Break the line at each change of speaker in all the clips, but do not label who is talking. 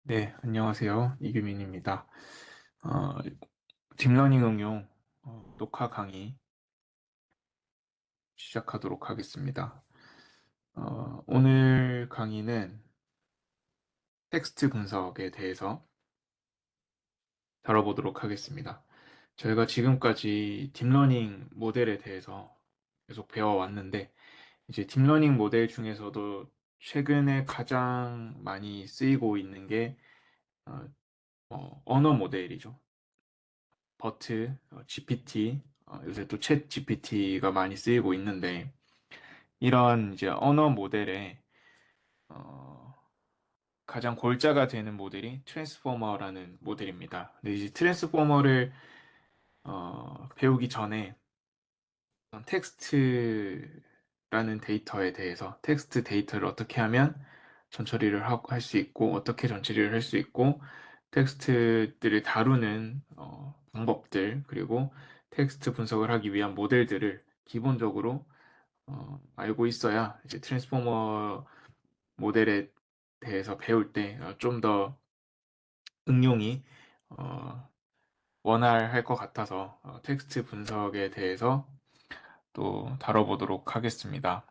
네, 안녕하세요. 이규민입니다. 어, 딥러닝 응용 녹화 강의 시작하도록 하겠습니다. 오늘 강의는 텍스트 분석에 대해서 다뤄보도록 하겠습니다. 저희가 지금까지 딥러닝 모델에 대해서 계속 배워왔는데, 이제 딥러닝 모델 중에서도 최근에 가장 많이 쓰이고 있는 게 어, 언어 모델이죠. 버트, GPT, 요새 또 챗 GPT가 많이 쓰이고 있는데, 이런 이제 언어 모델에, 어, 가장 골자가 되는 모델이 트랜스포머라는 모델입니다. 근데 이제 트랜스포머를, 배우기 전에 텍스트라는 데이터에 대해서, 텍스트 데이터를 어떻게 하면 전처리를 할 수 있고, 어떻게 전처리를 할 수 있고, 텍스트들을 다루는 방법들, 그리고 텍스트 분석을 하기 위한 모델들을 기본적으로 알고 있어야 이제 트랜스포머 모델에 대해서 배울 때 좀 더 응용이 어, 원활할 것 같아서 텍스트 분석에 대해서 또 다뤄보도록 하겠습니다.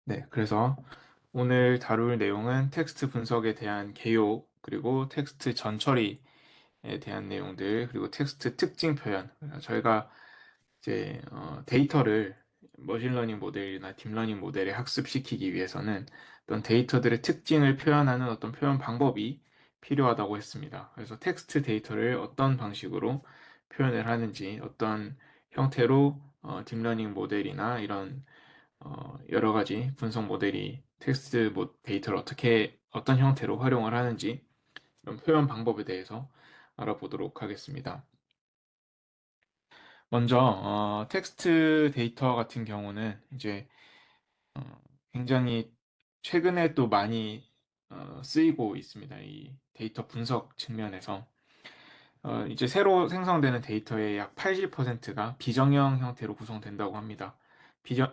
네, 그래서 오늘 다룰 내용은 텍스트 분석에 대한 개요, 그리고 텍스트 전처리에 대한 내용들, 그리고 텍스트 특징 표현. 저희가 이제 데이터를 머신러닝 모델이나 딥러닝 모델에 학습시키기 위해서는 어떤 데이터들의 특징을 표현하는 어떤 표현 방법이 필요하다고 했습니다. 그래서 텍스트 데이터를 어떤 방식으로 표현을 하는지, 어떤 형태로 딥러닝 모델이나 이런 여러 가지 분석 모델이 텍스트 데이터를 어떻게 어떤 형태로 활용을 하는지 이런 표현 방법에 대해서 알아보도록 하겠습니다. 먼저 텍스트 데이터 같은 경우는 이제 어, 굉장히 최근에 또 많이 쓰이고 있습니다. 이 데이터 분석 측면에서 이제 새로 생성되는 데이터의 약 80%가 비정형 형태로 구성된다고 합니다.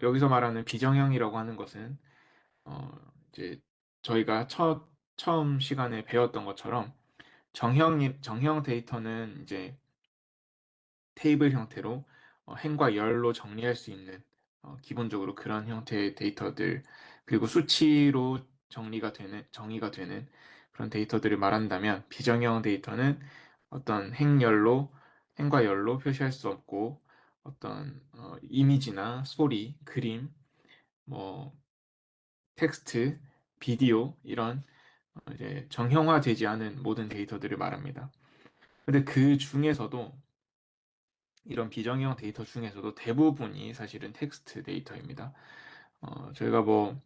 여기서 말하는 비정형이라고 하는 것은 어, 이제 저희가 처음 시간에 배웠던 것처럼 정형 데이터는 이제 테이블 형태로 행과 열로 정리할 수 있는 기본적으로 그런 형태의 데이터들 그리고 수치로 정의가 되는 그런 데이터들을 말한다면 비정형 데이터는 어떤 행과 열로 표시할 수 없고 어떤 이미지나 소리, 그림, 뭐 텍스트, 비디오 이런 이제 정형화되지 않은 모든 데이터들을 말합니다. 근데 그 중에서도 이런 비정형 데이터 중에서도 대부분이 사실은 텍스트 데이터입니다. 저희가 뭐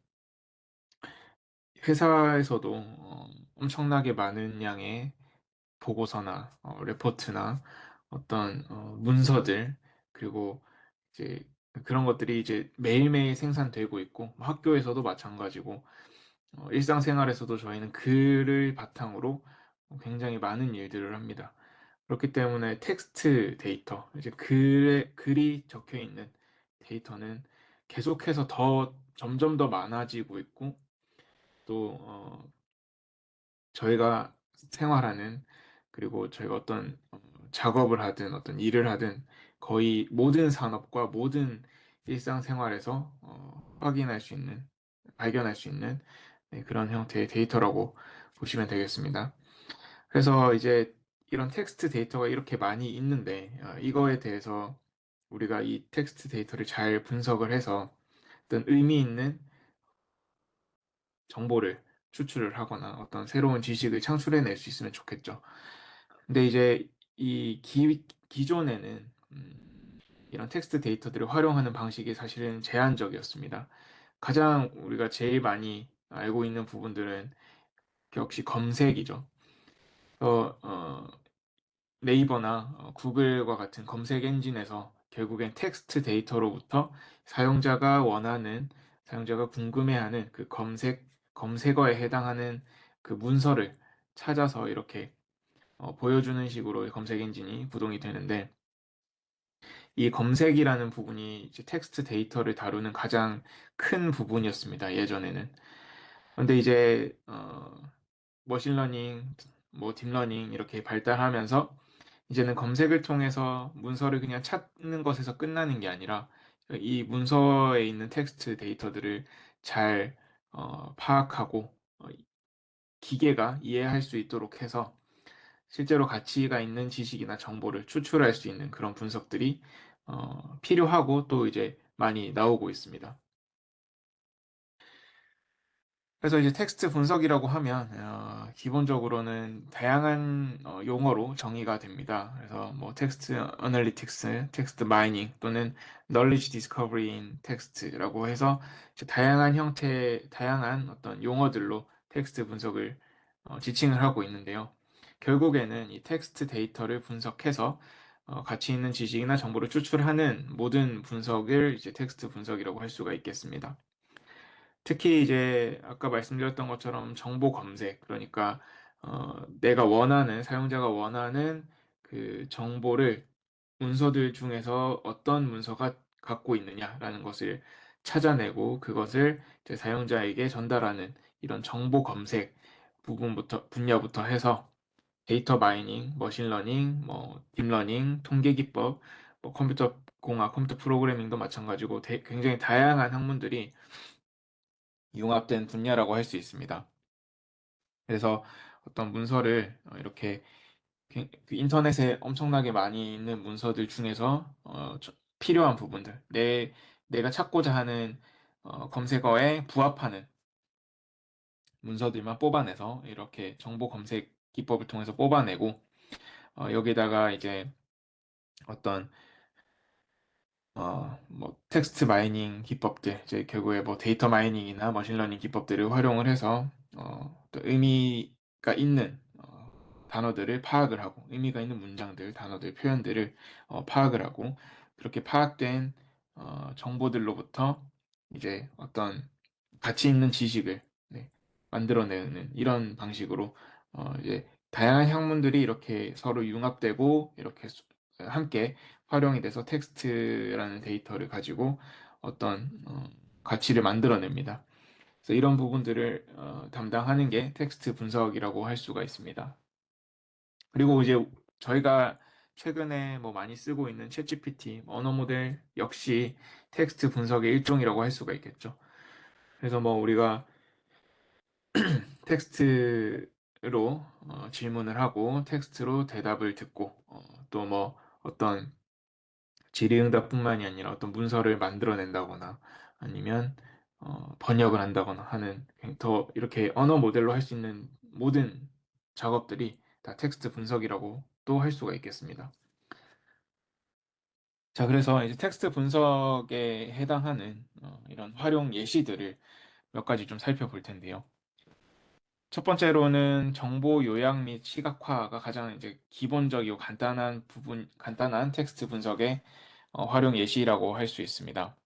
회사에서도 엄청나게 많은 양의 보고서나 레포트나 어떤 문서들 그리고 이제 그런 것들이 이제 매일매일 생산되고 있고 뭐 학교에서도 마찬가지고 일상생활에서도 저희는 글을 바탕으로 굉장히 많은 일들을 합니다. 그렇기 때문에 텍스트 데이터, 이제 글이 적혀 있는 데이터는 계속해서 점점 더 많아지고 있고, 또, 저희가 생활하는, 그리고 저희가 어떤 작업을 하든 어떤 일을 하든 거의 모든 산업과 모든 일상생활에서 확인할 수 있는, 발견할 수 있는 네, 그런 형태의 데이터라고 보시면 되겠습니다. 그래서 이제 이런 텍스트 데이터가 이렇게 많이 있는데 이거에 대해서 우리가 이 텍스트 데이터를 잘 분석을 해서 어떤 의미 있는 정보를 추출을 하거나 어떤 새로운 지식을 창출해낼 수 있으면 좋겠죠. 근데 이제 기존에는 이런 텍스트 데이터들을 활용하는 방식이 사실은 제한적이었습니다. 가장 우리가 제일 많이 알고 있는 부분들은 역시 검색이죠. 네이버나 구글과 같은 검색 엔진에서 결국엔 텍스트 데이터로부터 사용자가 원하는, 사용자가 궁금해하는 그 검색어에 해당하는 그 문서를 찾아서 이렇게 보여주는 식으로 검색 엔진이 구동이 되는데, 이 검색이라는 부분이 이제 텍스트 데이터를 다루는 가장 큰 부분이었습니다. 예전에는. 근데 이제 머신러닝, 뭐 딥러닝 이렇게 발달하면서 이제는 검색을 통해서 문서를 그냥 찾는 것에서 끝나는 게 아니라 이 문서에 있는 텍스트 데이터들을 잘 파악하고 기계가 이해할 수 있도록 해서 실제로 가치가 있는 지식이나 정보를 추출할 수 있는 그런 분석들이 필요하고 또 이제 많이 나오고 있습니다. 그래서 이제 텍스트 분석이라고 하면 기본적으로는 다양한 용어로 정의가 됩니다. 그래서 뭐 텍스트 어널리틱스, 텍스트 마이닝 또는 knowledge discovery in text라고 해서 이제 다양한 형태, 다양한 어떤 용어들로 텍스트 분석을 지칭을 하고 있는데요. 결국에는 이 텍스트 데이터를 분석해서 가치 있는 지식이나 정보를 추출하는 모든 분석을 이제 텍스트 분석이라고 할 수가 있겠습니다. 특히 이제 아까 말씀드렸던 것처럼 정보 검색, 그러니까 내가 원하는, 사용자가 원하는 그 정보를 문서들 중에서 어떤 문서가 갖고 있느냐라는 것을 찾아내고 그것을 이제 사용자에게 전달하는 이런 정보 검색 분야부터 해서 데이터 마이닝, 머신러닝, 뭐 딥러닝, 통계 기법, 뭐 컴퓨터 공학, 컴퓨터 프로그래밍도 마찬가지고 굉장히 다양한 학문들이 융합된 분야라고 할 수 있습니다. 그래서 어떤 문서를 이렇게 그 인터넷에 엄청나게 많이 있는 문서들 중에서 필요한 부분들, 내가 찾고자 하는 검색어에 부합하는 문서들만 뽑아내서 이렇게 정보 검색 기법을 통해서 뽑아내고 여기다가 이제 어떤 뭐 텍스트 마이닝 기법들, 이제 결국에 뭐 데이터 마이닝이나 머신러닝 기법들을 활용을 해서 또 의미가 있는 단어들을 파악을 하고 의미가 있는 문장들, 단어들, 표현들을 파악을 하고 그렇게 파악된 정보들로부터 이제 어떤 가치 있는 지식을 네, 만들어내는 이런 방식으로 이제 다양한 학문들이 이렇게 서로 융합되고 이렇게 함께 활용이 돼서 텍스트라는 데이터를 가지고 어떤 가치를 만들어냅니다. 그래서 이런 부분들을 담당하는 게 텍스트 분석이라고 할 수가 있습니다. 그리고 이제 저희가 최근에 뭐 많이 쓰고 있는 챗GPT 언어 모델 역시 텍스트 분석의 일종이라고 할 수가 있겠죠. 그래서 뭐 우리가 텍스트로 질문을 하고 텍스트로 대답을 듣고 또 뭐 어떤 질의응답뿐만이 아니라 어떤 문서를 만들어낸다거나 아니면 번역을 한다거나 하는 더 이렇게 언어 모델로 할 수 있는 모든 작업들이 다 텍스트 분석이라고 또 할 수가 있겠습니다. 자, 그래서 이제 텍스트 분석에 해당하는 이런 활용 예시들을 몇 가지 좀 살펴볼 텐데요. 첫 번째로는 정보 요약 및 시각화가 가장 이제 기본적이고 간단한 텍스트 분석의 활용 예시라고 할 수 있습니다.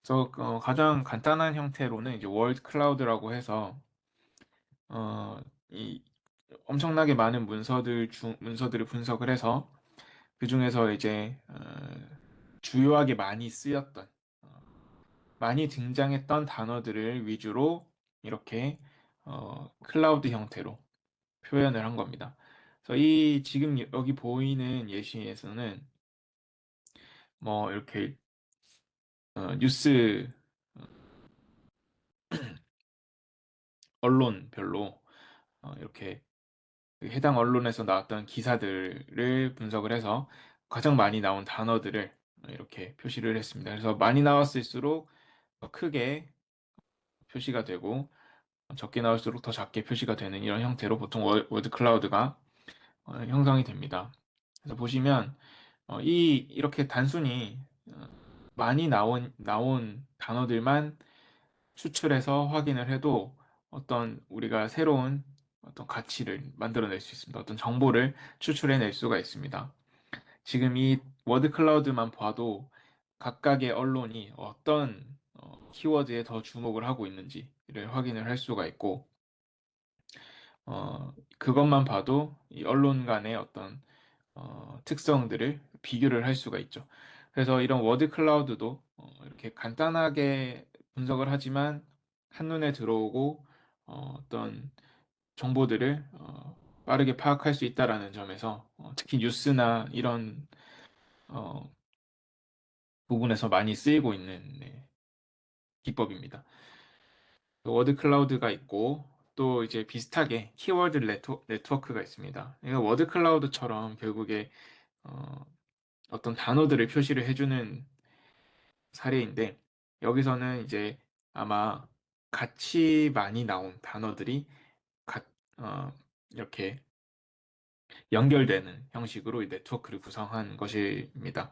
그래서 가장 간단한 형태로는 이제 월드 클라우드라고 해서 어, 이 엄청나게 많은 문서들을 분석을 해서 그 중에서 이제 주요하게 많이 쓰였던 많이 등장했던 단어들을 위주로 이렇게 클라우드 형태로 표현을 한 겁니다. 그래서 이 지금 여기 보이는 예시에서는 뭐 이렇게 뉴스 언론별로 이렇게 그 해당 언론에서 나왔던 기사들을 분석을 해서 가장 많이 나온 단어들을 이렇게 표시를 했습니다. 그래서 많이 나왔을수록 더 크게 표시가 되고 적게 나올수록 더 작게 표시가 되는 이런 형태로 보통 월드 클라우드가 형성이 됩니다. 그래서 보시면 이렇게 단순히 많이 나온 단어들만 추출해서 확인을 해도 어떤 우리가 새로운 어떤 가치를 만들어낼 수 있습니다. 어떤 정보를 추출해낼 수가 있습니다. 지금 이 워드 클라우드만 봐도 각각의 언론이 어떤 키워드에 더 주목을 하고 있는지를 확인을 할 수가 있고, 그것만 봐도 이 언론 간의 어떤 특성들을 비교를 할 수가 있죠. 그래서 이런 워드 클라우드도 이렇게 간단하게 분석을 하지만 한눈에 들어오고 어떤 정보들을 빠르게 파악할 수 있다라는 점에서 특히 뉴스나 이런 어, 부분에서 많이 쓰이고 있는 네, 기법입니다. 워드 클라우드가 있고 또 이제 비슷하게 키워드 네트워크가 있습니다. 이거 워드 클라우드처럼 결국에 어, 어떤 단어들을 표시를 해주는 사례인데 여기서는 이제 아마 같이 많이 나온 단어들이 가- 어, 이렇게 연결되는 형식으로 이 네트워크를 구성한 것입니다.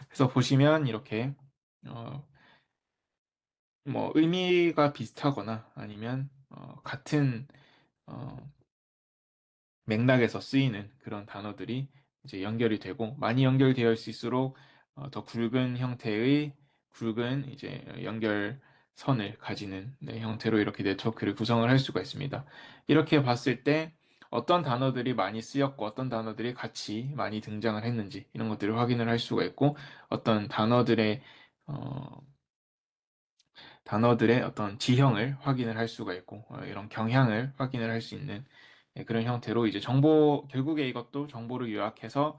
그래서 보시면 이렇게 어, 뭐 의미가 비슷하거나 아니면 같은 어, 맥락에서 쓰이는 그런 단어들이 이제 연결이 되고 많이 연결되어 있을수록 더 굵은 형태의 굵은 이제 연결선을 가지는 네, 형태로 이렇게 네트워크를 구성을 할 수가 있습니다. 이렇게 봤을 때 어떤 단어들이 많이 쓰였고 어떤 단어들이 같이 많이 등장을 했는지 이런 것들을 확인을 할 수가 있고 어떤 어, 단어들의 어떤 지형을 확인을 할 수가 있고 이런 경향을 확인을 할 수 있는 그런 형태로 이제 결국에 이것도 정보를 요약해서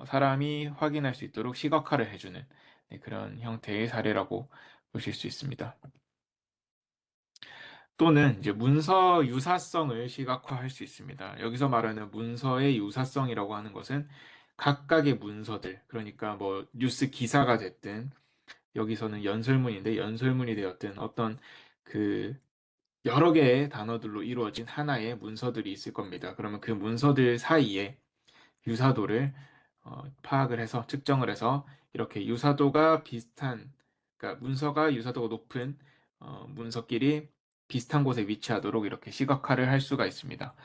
사람이 확인할 수 있도록 시각화를 해주는 그런 형태의 사례라고 보실 수 있습니다. 또는 이제 문서 유사성을 시각화할 수 있습니다. 여기서 말하는 문서의 유사성이라고 하는 것은 각각의 문서들, 그러니까 뭐 뉴스 기사가 됐든 여기서는 연설문인데 연설문이 되었든 어떤 그 여러 개의 단어들로 이루어진 하나의 문서들이 있을 겁니다. 그러면 그 문서들 사이에 유사도를 파악을 해서 측정을 해서 이렇게 유사도가 비슷한, 그러니까 문서가 유사도가 높은 문서끼리 비슷한 곳에 위치하도록 이렇게 시각화를 할 수가 있습니다.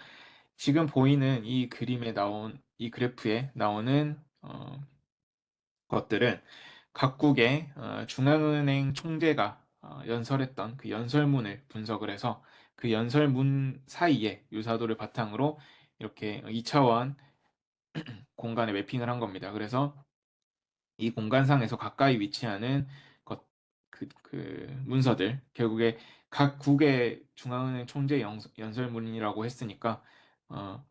지금 보이는 이 그림에 나온 이 그래프에 나오는 것들은 각국의 중앙은행 총재가 연설했던 그 연설문을 분석을 해서 그 연설문 사이에 유사도를 바탕으로 이렇게 2차원 공간에 매핑을 한 겁니다. 그래서 이 공간상에서 가까이 위치하는 그 문서들, 결국에 각 국의 중앙은행 총재 연설문이라고 했으니까, 어,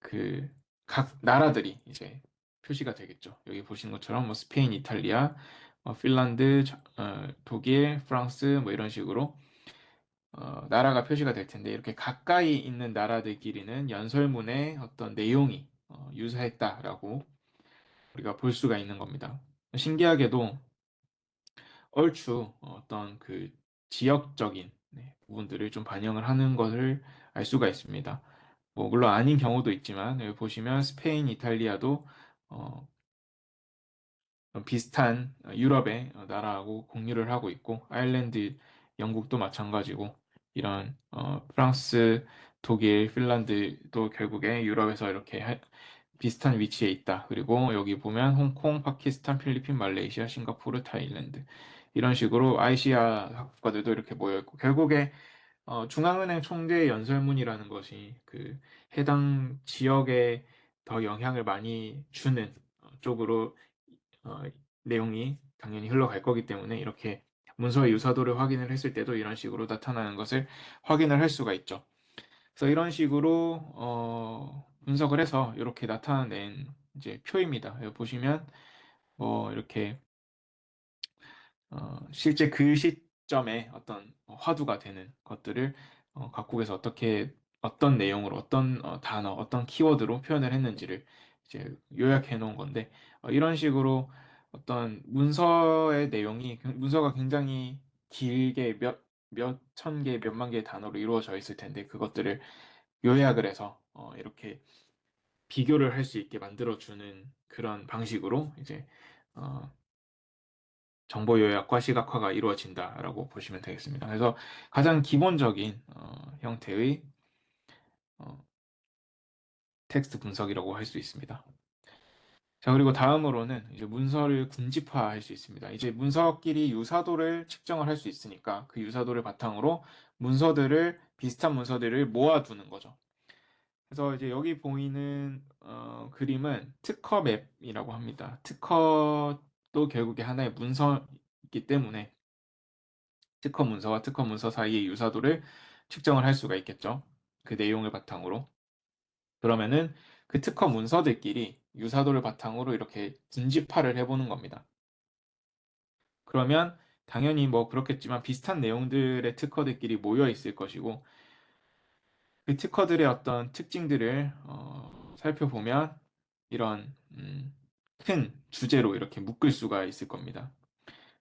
그 각 나라들이 이제 표시가 되겠죠. 여기 보신 것처럼 뭐 스페인, 이탈리아, 핀란드, 독일, 프랑스 뭐 이런 식으로 나라가 표시가 될 텐데 이렇게 가까이 있는 나라들끼리는 연설문의 어떤 내용이 유사했다라고 우리가 볼 수가 있는 겁니다. 신기하게도 얼추 어떤 그 지역적인 네, 부분들을 좀 반영을 하는 것을 알 수가 있습니다. 뭐 물론 아닌 경우도 있지만 여기 보시면 스페인, 이탈리아도 어, 비슷한 유럽의 나라하고 공유를 하고 있고 아일랜드, 영국도 마찬가지고 이런 프랑스, 독일, 핀란드도 결국에 유럽에서 이렇게 비슷한 위치에 있다. 그리고 여기 보면 홍콩, 파키스탄, 필리핀, 말레이시아, 싱가포르, 타일랜드 이런 식으로 아시아 국가들도 이렇게 모여 있고 결국에 중앙은행 총재의 연설문이라는 것이 그 해당 지역에 더 영향을 많이 주는 쪽으로 어, 내용이 당연히 흘러갈 거기 때문에 이렇게 문서의 유사도를 확인을 했을 때도 이런 식으로 나타나는 것을 확인을 할 수가 있죠. 그래서 이런 식으로 분석을 해서 이렇게 나타낸 이제 표입니다. 여기 보시면 이렇게 실제 그 시점에 어떤 화두가 되는 것들을 각국에서 어떻게 어떤 내용으로 어떤 단어, 어떤 키워드로 표현을 했는지를 이제 요약해 놓은 건데 이런 식으로 어떤 문서의 내용이 문서가 굉장히 길게 몇 천 개, 몇만 개의 단어로 이루어져 있을 텐데 그것들을 요약을 해서 이렇게 비교를 할 수 있게 만들어주는 그런 방식으로 이제 어, 정보 요약과 시각화가 이루어진다라고 보시면 되겠습니다. 그래서 가장 기본적인 형태의 어, 텍스트 분석이라고 할 수 있습니다. 자, 그리고 다음으로는 이제 문서를 군집화할 수 있습니다. 이제 문서끼리 유사도를 측정을 할 수 있으니까 그 유사도를 바탕으로 비슷한 문서들을 모아두는 거죠. 그래서 이제 여기 보이는 그림은 특허 맵이라고 합니다. 특허도 결국에 하나의 문서이기 때문에 특허 문서와 특허 문서 사이의 유사도를 측정을 할 수가 있겠죠. 그 내용을 바탕으로. 그러면은 그 특허 문서들끼리 유사도를 바탕으로 이렇게 분집화를 해보는 겁니다. 그러면 당연히 뭐 그렇겠지만 비슷한 내용들의 특허들끼리 모여 있을 것이고 그 특허들의 어떤 특징들을 살펴보면 이런 큰 주제로 이렇게 묶을 수가 있을 겁니다.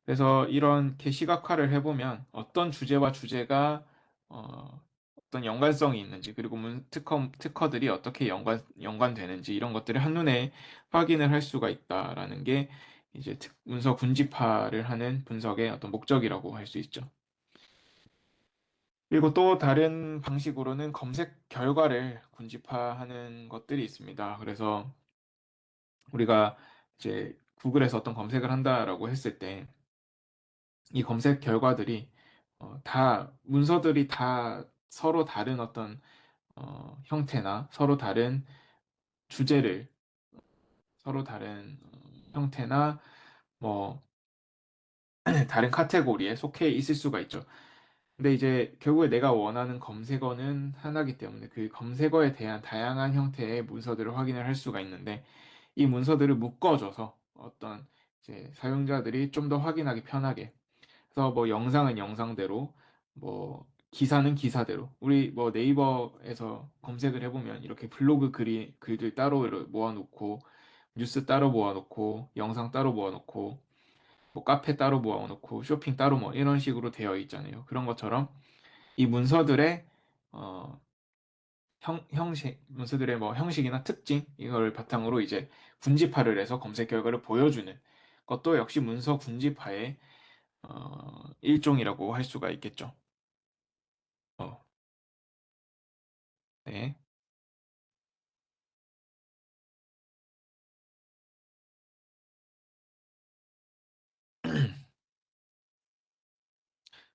그래서 이렇게 시각화를 해보면 어떤 주제와 주제가 어떤 연관성이 있는지 그리고 특허들이 어떻게 연관되는지 이런 것들을 한눈에 확인을 할 수가 있다라는 게 이제 문서 군집화를 하는 분석의 어떤 목적이라고 할 수 있죠. 그리고 또 다른 방식으로는 검색 결과를 군집화하는 것들이 있습니다. 그래서 우리가 이제 구글에서 어떤 검색을 한다라고 했을 때 이 검색 결과들이 문서들이 다 서로 다른 어떤 형태나 주제를 서로 다른 형태나 뭐 다른 카테고리에 속해 있을 수가 있죠. 근데 이제 결국에 내가 원하는 검색어는 하나기 때문에 그 검색어에 대한 다양한 형태의 문서들을 확인을 할 수가 있는데 이 문서들을 묶어줘서 어떤 이제 사용자들이 좀 더 확인하기 편하게 그래서 뭐 영상은 영상대로, 뭐 기사는 기사대로. 우리 뭐 네이버에서 검색을 해보면 이렇게 글들 따로 모아놓고, 뉴스 따로 모아놓고, 영상 따로 모아놓고, 뭐 카페 따로 모아놓고, 쇼핑 따로 뭐 이런 식으로 되어 있잖아요. 그런 것처럼 이 어, 문서들의 뭐 형식이나 특징, 이걸 바탕으로 이제 군집화를 해서 검색 결과를 보여주는 것도 역시 문서 군집화의 일종이라고 할 수가 있겠죠. 어, 네.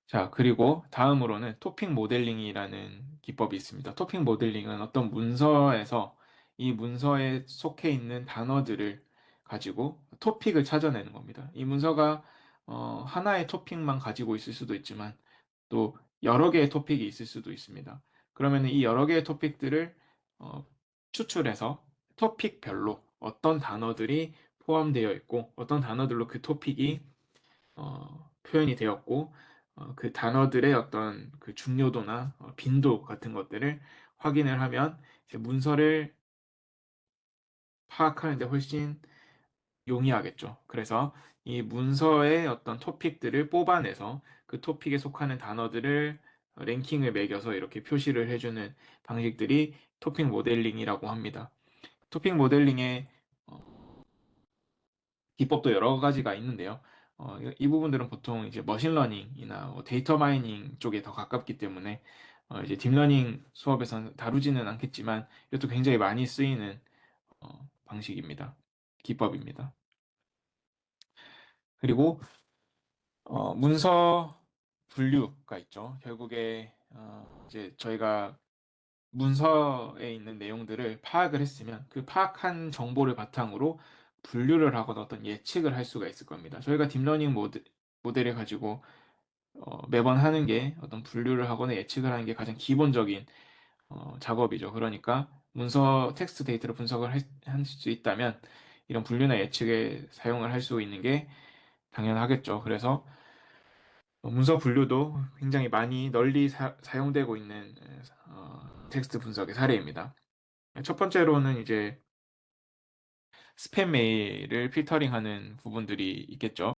자, 그리고 다음으로는 토픽 모델링이라는 기법이 있습니다. 토픽 모델링은 어떤 문서에서 이 문서에 속해 있는 단어들을 가지고 토픽을 찾아내는 겁니다. 이 문서가 하나의 토픽만 가지고 있을 수도 있지만 또 여러 개의 토픽이 있을 수도 있습니다. 그러면 이 여러 개의 토픽들을 어, 추출해서 토픽별로 어떤 단어들이 포함되어 있고 어떤 단어들로 그 토픽이 표현이 되었고 그 단어들의 어떤 그 중요도나 빈도 같은 것들을 확인을 하면 이제 문서를 파악하는데 훨씬 용이하겠죠. 그래서 이 문서의 어떤 토픽들을 뽑아내서 그 토픽에 속하는 단어들을 랭킹을 매겨서 이렇게 표시를 해주는 방식들이 토픽 모델링이라고 합니다. 토픽 모델링의 기법도 여러 가지가 있는데요. 이 부분들은 보통 이제 머신러닝이나 데이터 마이닝 쪽에 더 가깝기 때문에 이제 딥러닝 수업에서는 다루지는 않겠지만 이것도 굉장히 많이 쓰이는 방식입니다. 기법입니다. 그리고 문서 분류가 있죠. 결국에 이제 저희가 문서에 있는 내용들을 파악을 했으면 그 파악한 정보를 바탕으로 분류를 하거나 어떤 예측을 할 수가 있을 겁니다. 저희가 딥러닝 모델을 가지고 매번 하는 게 어떤 분류를 하거나 예측을 하는 게 가장 기본적인 작업이죠. 그러니까 문서 텍스트 데이터를 분석을 할 수 있다면 이런 분류나 예측에 사용을 할 수 있는 게 당연하겠죠. 그래서 문서 분류도 굉장히 많이 널리 사용되고 있는 텍스트 분석의 사례입니다. 첫 번째로는 이제 스팸 메일을 필터링하는 부분들이 있겠죠.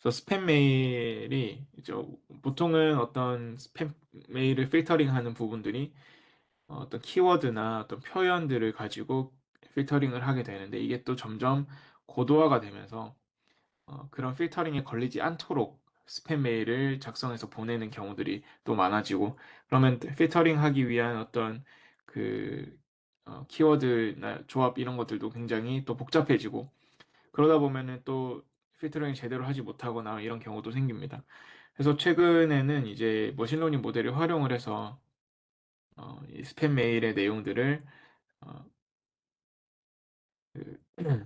그래서 스팸 메일이 이제 보통은 어떤 스팸 메일을 필터링하는 부분들이 어떤 키워드나 어떤 표현들을 가지고 필터링을 하게 되는데 이게 또 점점 고도화가 되면서 그런 필터링에 걸리지 않도록 스팸 메일을 작성해서 보내는 경우들이 또 많아지고, 그러면 필터링 하기 위한 어떤 그 키워드나 조합 이런 것들도 굉장히 또 복잡해지고, 그러다 보면은 또 필터링 제대로 하지 못하거나 이런 경우도 생깁니다. 그래서 최근에는 이제 머신러닝 모델을 활용을 해서 이 스팸 메일의 내용들을 어, 그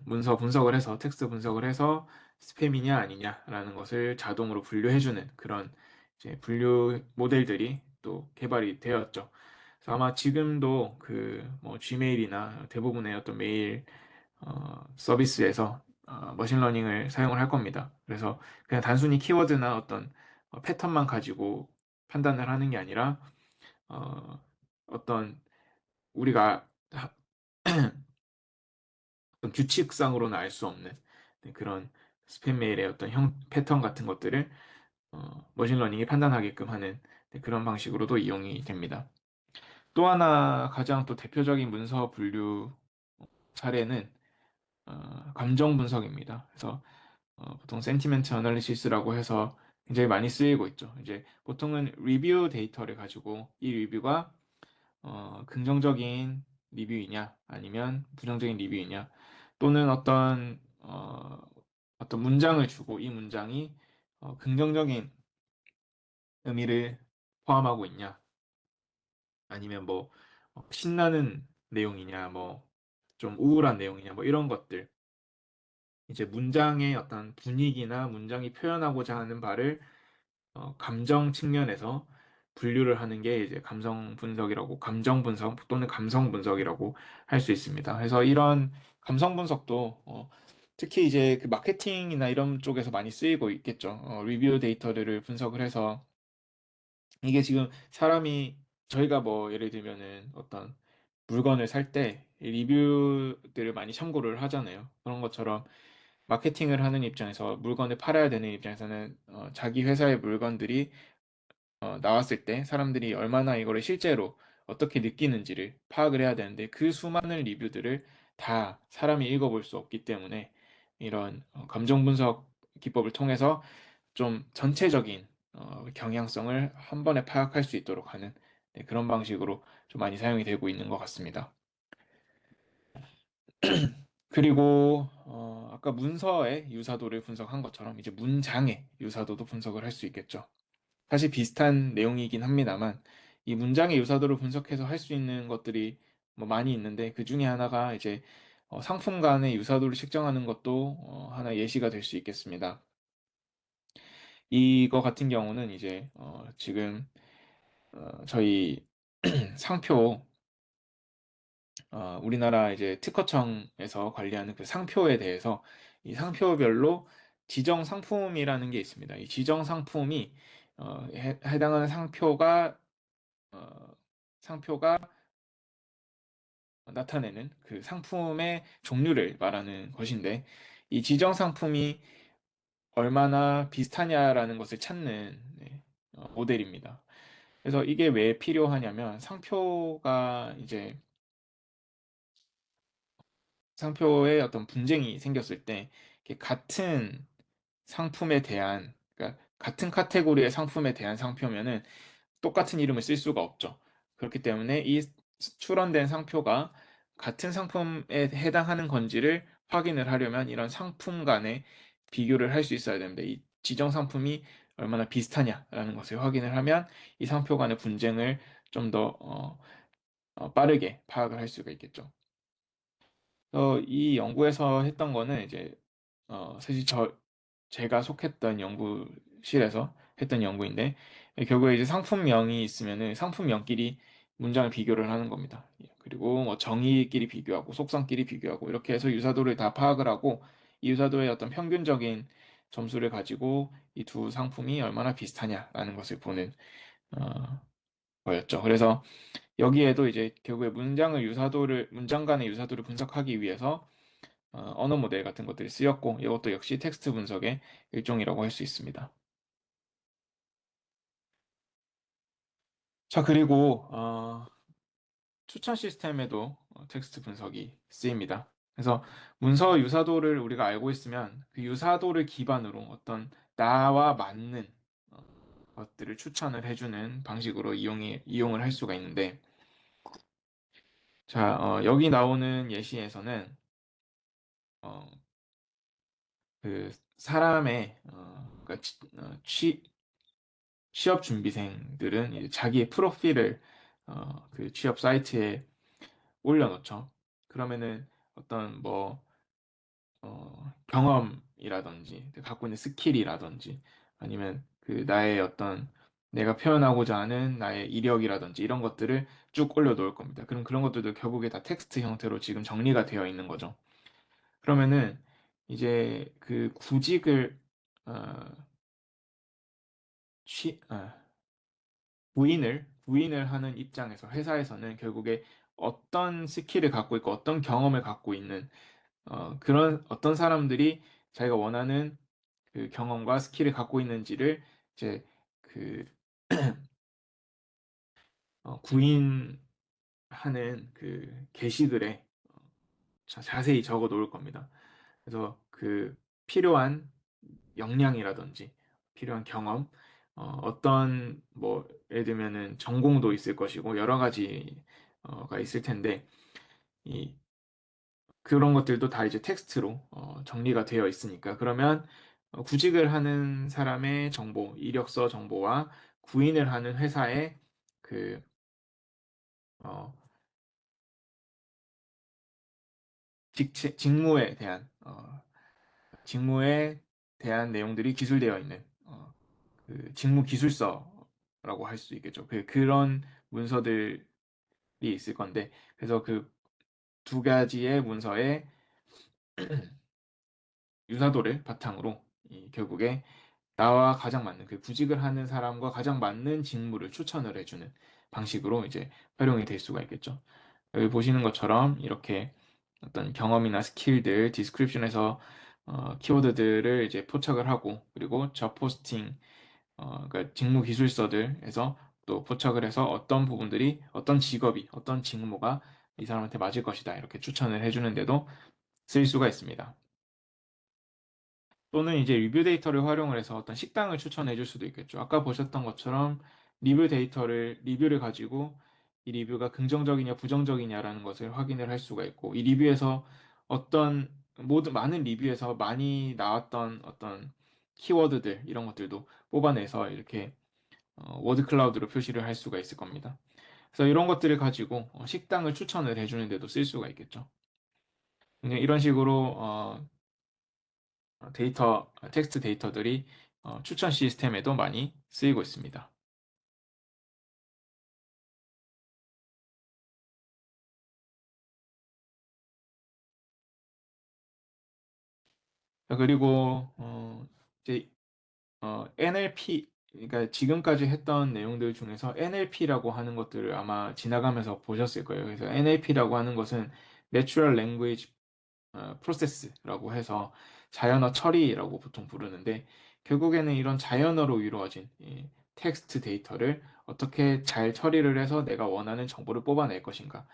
문서 분석을 해서 텍스트 분석을 해서 스팸이냐 아니냐라는 것을 자동으로 분류해주는 그런 이제 분류 모델들이 또 개발이 되었죠. 그래서 아마 지금도 그 뭐 지메일이나 대부분의 어떤 메일 서비스에서 머신러닝을 사용을 할 겁니다. 그래서 그냥 단순히 키워드나 어떤 패턴만 가지고 판단을 하는 게 아니라 어, 어떤 우리가 어떤 규칙상으로는 알 수 없는 네, 그런 스팸 메일의 어떤 패턴 같은 것들을 머신러닝이 판단하게끔 하는 네, 그런 방식으로도 이용이 됩니다. 또 하나 가장 또 대표적인 문서 분류 사례는 감정 분석입니다. 그래서 보통 센티멘트 어널리시스라고 해서 굉장히 많이 쓰이고 있죠. 이제 보통은 리뷰 데이터를 가지고 이 리뷰가 긍정적인 리뷰이냐 아니면 부정적인 리뷰이냐 또는 어떤 문장을 주고 이 문장이 긍정적인 의미를 포함하고 있냐 아니면 뭐 신나는 내용이냐 뭐 좀 우울한 내용이냐 뭐 이런 것들 이제 문장의 어떤 분위기나 문장이 표현하고자 하는 바를 감정 측면에서 분류를 하는 게 이제 감성 분석이라고, 감정 분석 또는 감성 분석이라고 할 수 있습니다. 그래서 이런 감성 분석도 특히 이제 그 마케팅이나 이런 쪽에서 많이 쓰이고 있겠죠. 리뷰 데이터들을 분석을 해서 이게 지금 사람이 저희가 뭐 예를 들면은 어떤 물건을 살 때 리뷰들을 많이 참고를 하잖아요. 그런 것처럼 마케팅을 하는 입장에서 물건을 팔아야 되는 입장에서는 자기 회사의 물건들이 나왔을 때 사람들이 얼마나 이거를 실제로 어떻게 느끼는지를 파악을 해야 되는데 그 수많은 리뷰들을 다 사람이 읽어볼 수 없기 때문에 이런 감정 분석 기법을 통해서 좀 전체적인 경향성을 한 번에 파악할 수 있도록 하는 네, 그런 방식으로 좀 많이 사용이 되고 있는 것 같습니다. 그리고 아까 문서의 유사도를 분석한 것처럼 이제 문장의 유사도도 분석을 할 수 있겠죠. 사실 비슷한 내용이긴 합니다만 이 문장의 유사도를 분석해서 할 수 있는 것들이 뭐 많이 있는데 그 중에 하나가 이제 상품 간의 유사도를 측정하는 것도 하나 예시가 될 수 있겠습니다. 이거 같은 경우는 이제 지금 저희 상표 우리나라 이제 특허청에서 관리하는 그 상표에 대해서 이 상표별로 지정 상품이라는 게 있습니다. 이 지정 상품이 해당하는 어, 상표가 나타내는 그 상품의 종류를 말하는 것인데 이 지정 상품이 얼마나 비슷하냐라는 것을 찾는 네, 모델입니다. 그래서 이게 왜 필요하냐면 상표에 어떤 분쟁이 생겼을 때 이렇게 같은 상품에 대한 그러니까 같은 카테고리의 상품에 대한 상표면은 똑같은 이름을 쓸 수가 없죠. 그렇기 때문에 이 출원된 상표가 같은 상품에 해당하는 건지를 확인을 하려면 이런 상품 간의 비교를 할 수 있어야 됩니다. 이 지정 상품이 얼마나 비슷하냐라는 것을 확인을 하면 이 상표 간의 분쟁을 좀 더 빠르게 파악을 할 수가 있겠죠. 이 연구에서 했던 거는 이제 사실 제가 속했던 연구실에서 했던 연구인데 결국에 이제 상품명이 있으면은 상품명끼리 문장을 비교를 하는 겁니다. 예, 그리고 뭐 정의끼리 비교하고 속성끼리 비교하고 이렇게 해서 유사도를 다 파악을 하고 이 유사도의 어떤 평균적인 점수를 가지고 이 두 상품이 얼마나 비슷하냐라는 것을 보는 어, 거였죠. 그래서 여기에도 이제 결국에 문장 간의 유사도를 분석하기 위해서 언어 모델 같은 것들이 쓰였고 이것도 역시 텍스트 분석의 일종이라고 할 수 있습니다. 자, 그리고 추천 시스템에도 텍스트 분석이 쓰입니다. 그래서 문서 유사도를 우리가 알고 있으면 그 유사도를 기반으로 어떤 나와 맞는 어, 것들을 추천을 해주는 방식으로 이용을 할 수가 있는데, 자, 여기 나오는 예시에서는, 어, 그 사람의, 그러니까 취업 준비생들은 이제 자기의 프로필을 그 취업 사이트에 올려놓죠. 그러면은 어떤 뭐 경험이라든지 갖고 있는 스킬이라든지 아니면 그 나의 어떤 내가 표현하고자 하는 나의 이력이라든지 이런 것들을 쭉 올려놓을 겁니다. 그럼 그런 것들도 결국에 다 텍스트 형태로 지금 정리가 되어 있는 거죠. 그러면은 이제 그 구직을 어, 취, 어, 부인을 하는 입장에서 회사에서는 결국에 어떤 스킬을 갖고 있고 어떤 경험을 갖고 있는 그런 어떤 사람들이 자기가 원하는 그 경험과 스킬을 갖고 있는지를 이제 그 구인하는 그 게시글에 자세히 적어 놓을 겁니다. 그래서 그 필요한 역량이라든지 필요한 경험, 어떤 뭐 예를 들면은 전공도 있을 것이고 여러 가지가 있을 텐데 이 그런 것들도 다 이제 텍스트로 정리가 되어 있으니까 그러면 구직을 하는 사람의 정보, 이력서 정보와 구인을 하는 회사의 그 어, 직무에 대한 내용들이 기술되어 있는 그 직무 기술서라고 할 수 있겠죠. 그런 문서들이 있을 건데 그래서 그 두 가지의 문서의 유사도를 바탕으로 결국에 나와 가장 맞는 그 구직을 하는 사람과 가장 맞는 직무를 추천을 해주는 방식으로 이제 활용이 될 수가 있겠죠. 여기 보시는 것처럼 이렇게 어떤 경험이나 스킬들 디스크립션에서 키워드들을 이제 포착을 하고 그리고 저 포스팅 그러니까 직무 기술서들에서 또 포착을 해서 어떤 부분들이 어떤 직업이 어떤 직무가 이 사람한테 맞을 것이다 이렇게 추천을 해주는데도 쓸 수가 있습니다. 또는 이제 리뷰 데이터를 활용을 해서 어떤 식당을 추천해 줄 수도 있겠죠. 아까 보셨던 것처럼 리뷰를 가지고 이 리뷰가 긍정적이냐 부정적이냐라는 것을 확인을 할 수가 있고 이 리뷰에서 많은 리뷰에서 많이 나왔던 어떤 키워드들 이런 것들도 뽑아내서 이렇게 워드 클라우드로 표시를 할 수가 있을 겁니다. 그래서 이런 것들을 가지고 식당을 추천을 해주는 데도 쓸 수가 있겠죠. 그냥 이런 식으로 텍스트 데이터들이 추천 시스템에도 많이 쓰이고 있습니다. 그리고 이제 NLP 그러니까 지금까지 했던 내용들 중에서 NLP라고 하는 것들을 아마 지나가면서 보셨을 거예요. 그래서 NLP라고 하는 것은 Natural Language 프로세스라고 해서 자연어 처리라고 보통 부르는데 결국에는 이런 자연어로 이루어진 이 텍스트 데이터를 어떻게 잘 처리를 해서 내가 원하는 정보를 뽑아낼 것인가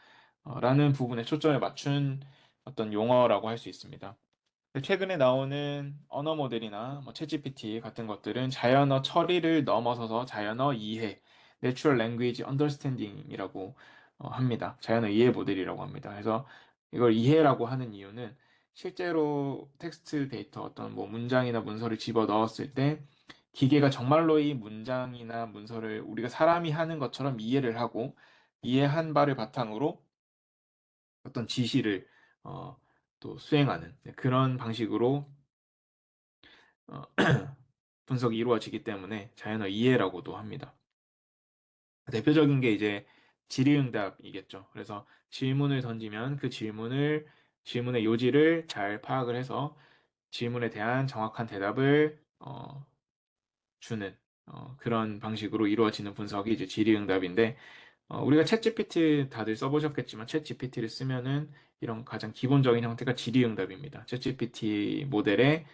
라는 부분에 초점을 맞춘 어떤 용어라고 할 수 있습니다. 최근에 나오는 언어 모델이나 뭐 챗GPT 같은 것들은 자연어 처리를 넘어서서 자연어 이해, Natural Language Understanding이라고 합니다. 자연어 이해 모델이라고 합니다. 그래서 이걸 이해라고 하는 이유는 실제로 텍스트 데이터 어떤 뭐 문장이나 문서를 집어 넣었을 때 기계가 정말로 이 문장이나 문서를 우리가 사람이 하는 것처럼 이해를 하고 이해한 바를 바탕으로 어떤 지시를 어, 또 수행하는 그런 방식으로 어, 분석이 이루어지기 때문에 자연어 이해라고도 합니다. 대표적인 게 이제 질의응답이겠죠. 그래서 질문을 던지면 그 질문의 요지를 잘 파악을 해서 질문에 대한 정확한 대답을 주는 그런 방식으로 이루어지는 분석이 이제 질의응답인데 우리가 챗GPT 다들 써보셨겠지만 챗GPT를 쓰면은 이런 가장 기본적인 형태가 질의응답입니다. 챗GPT 모델에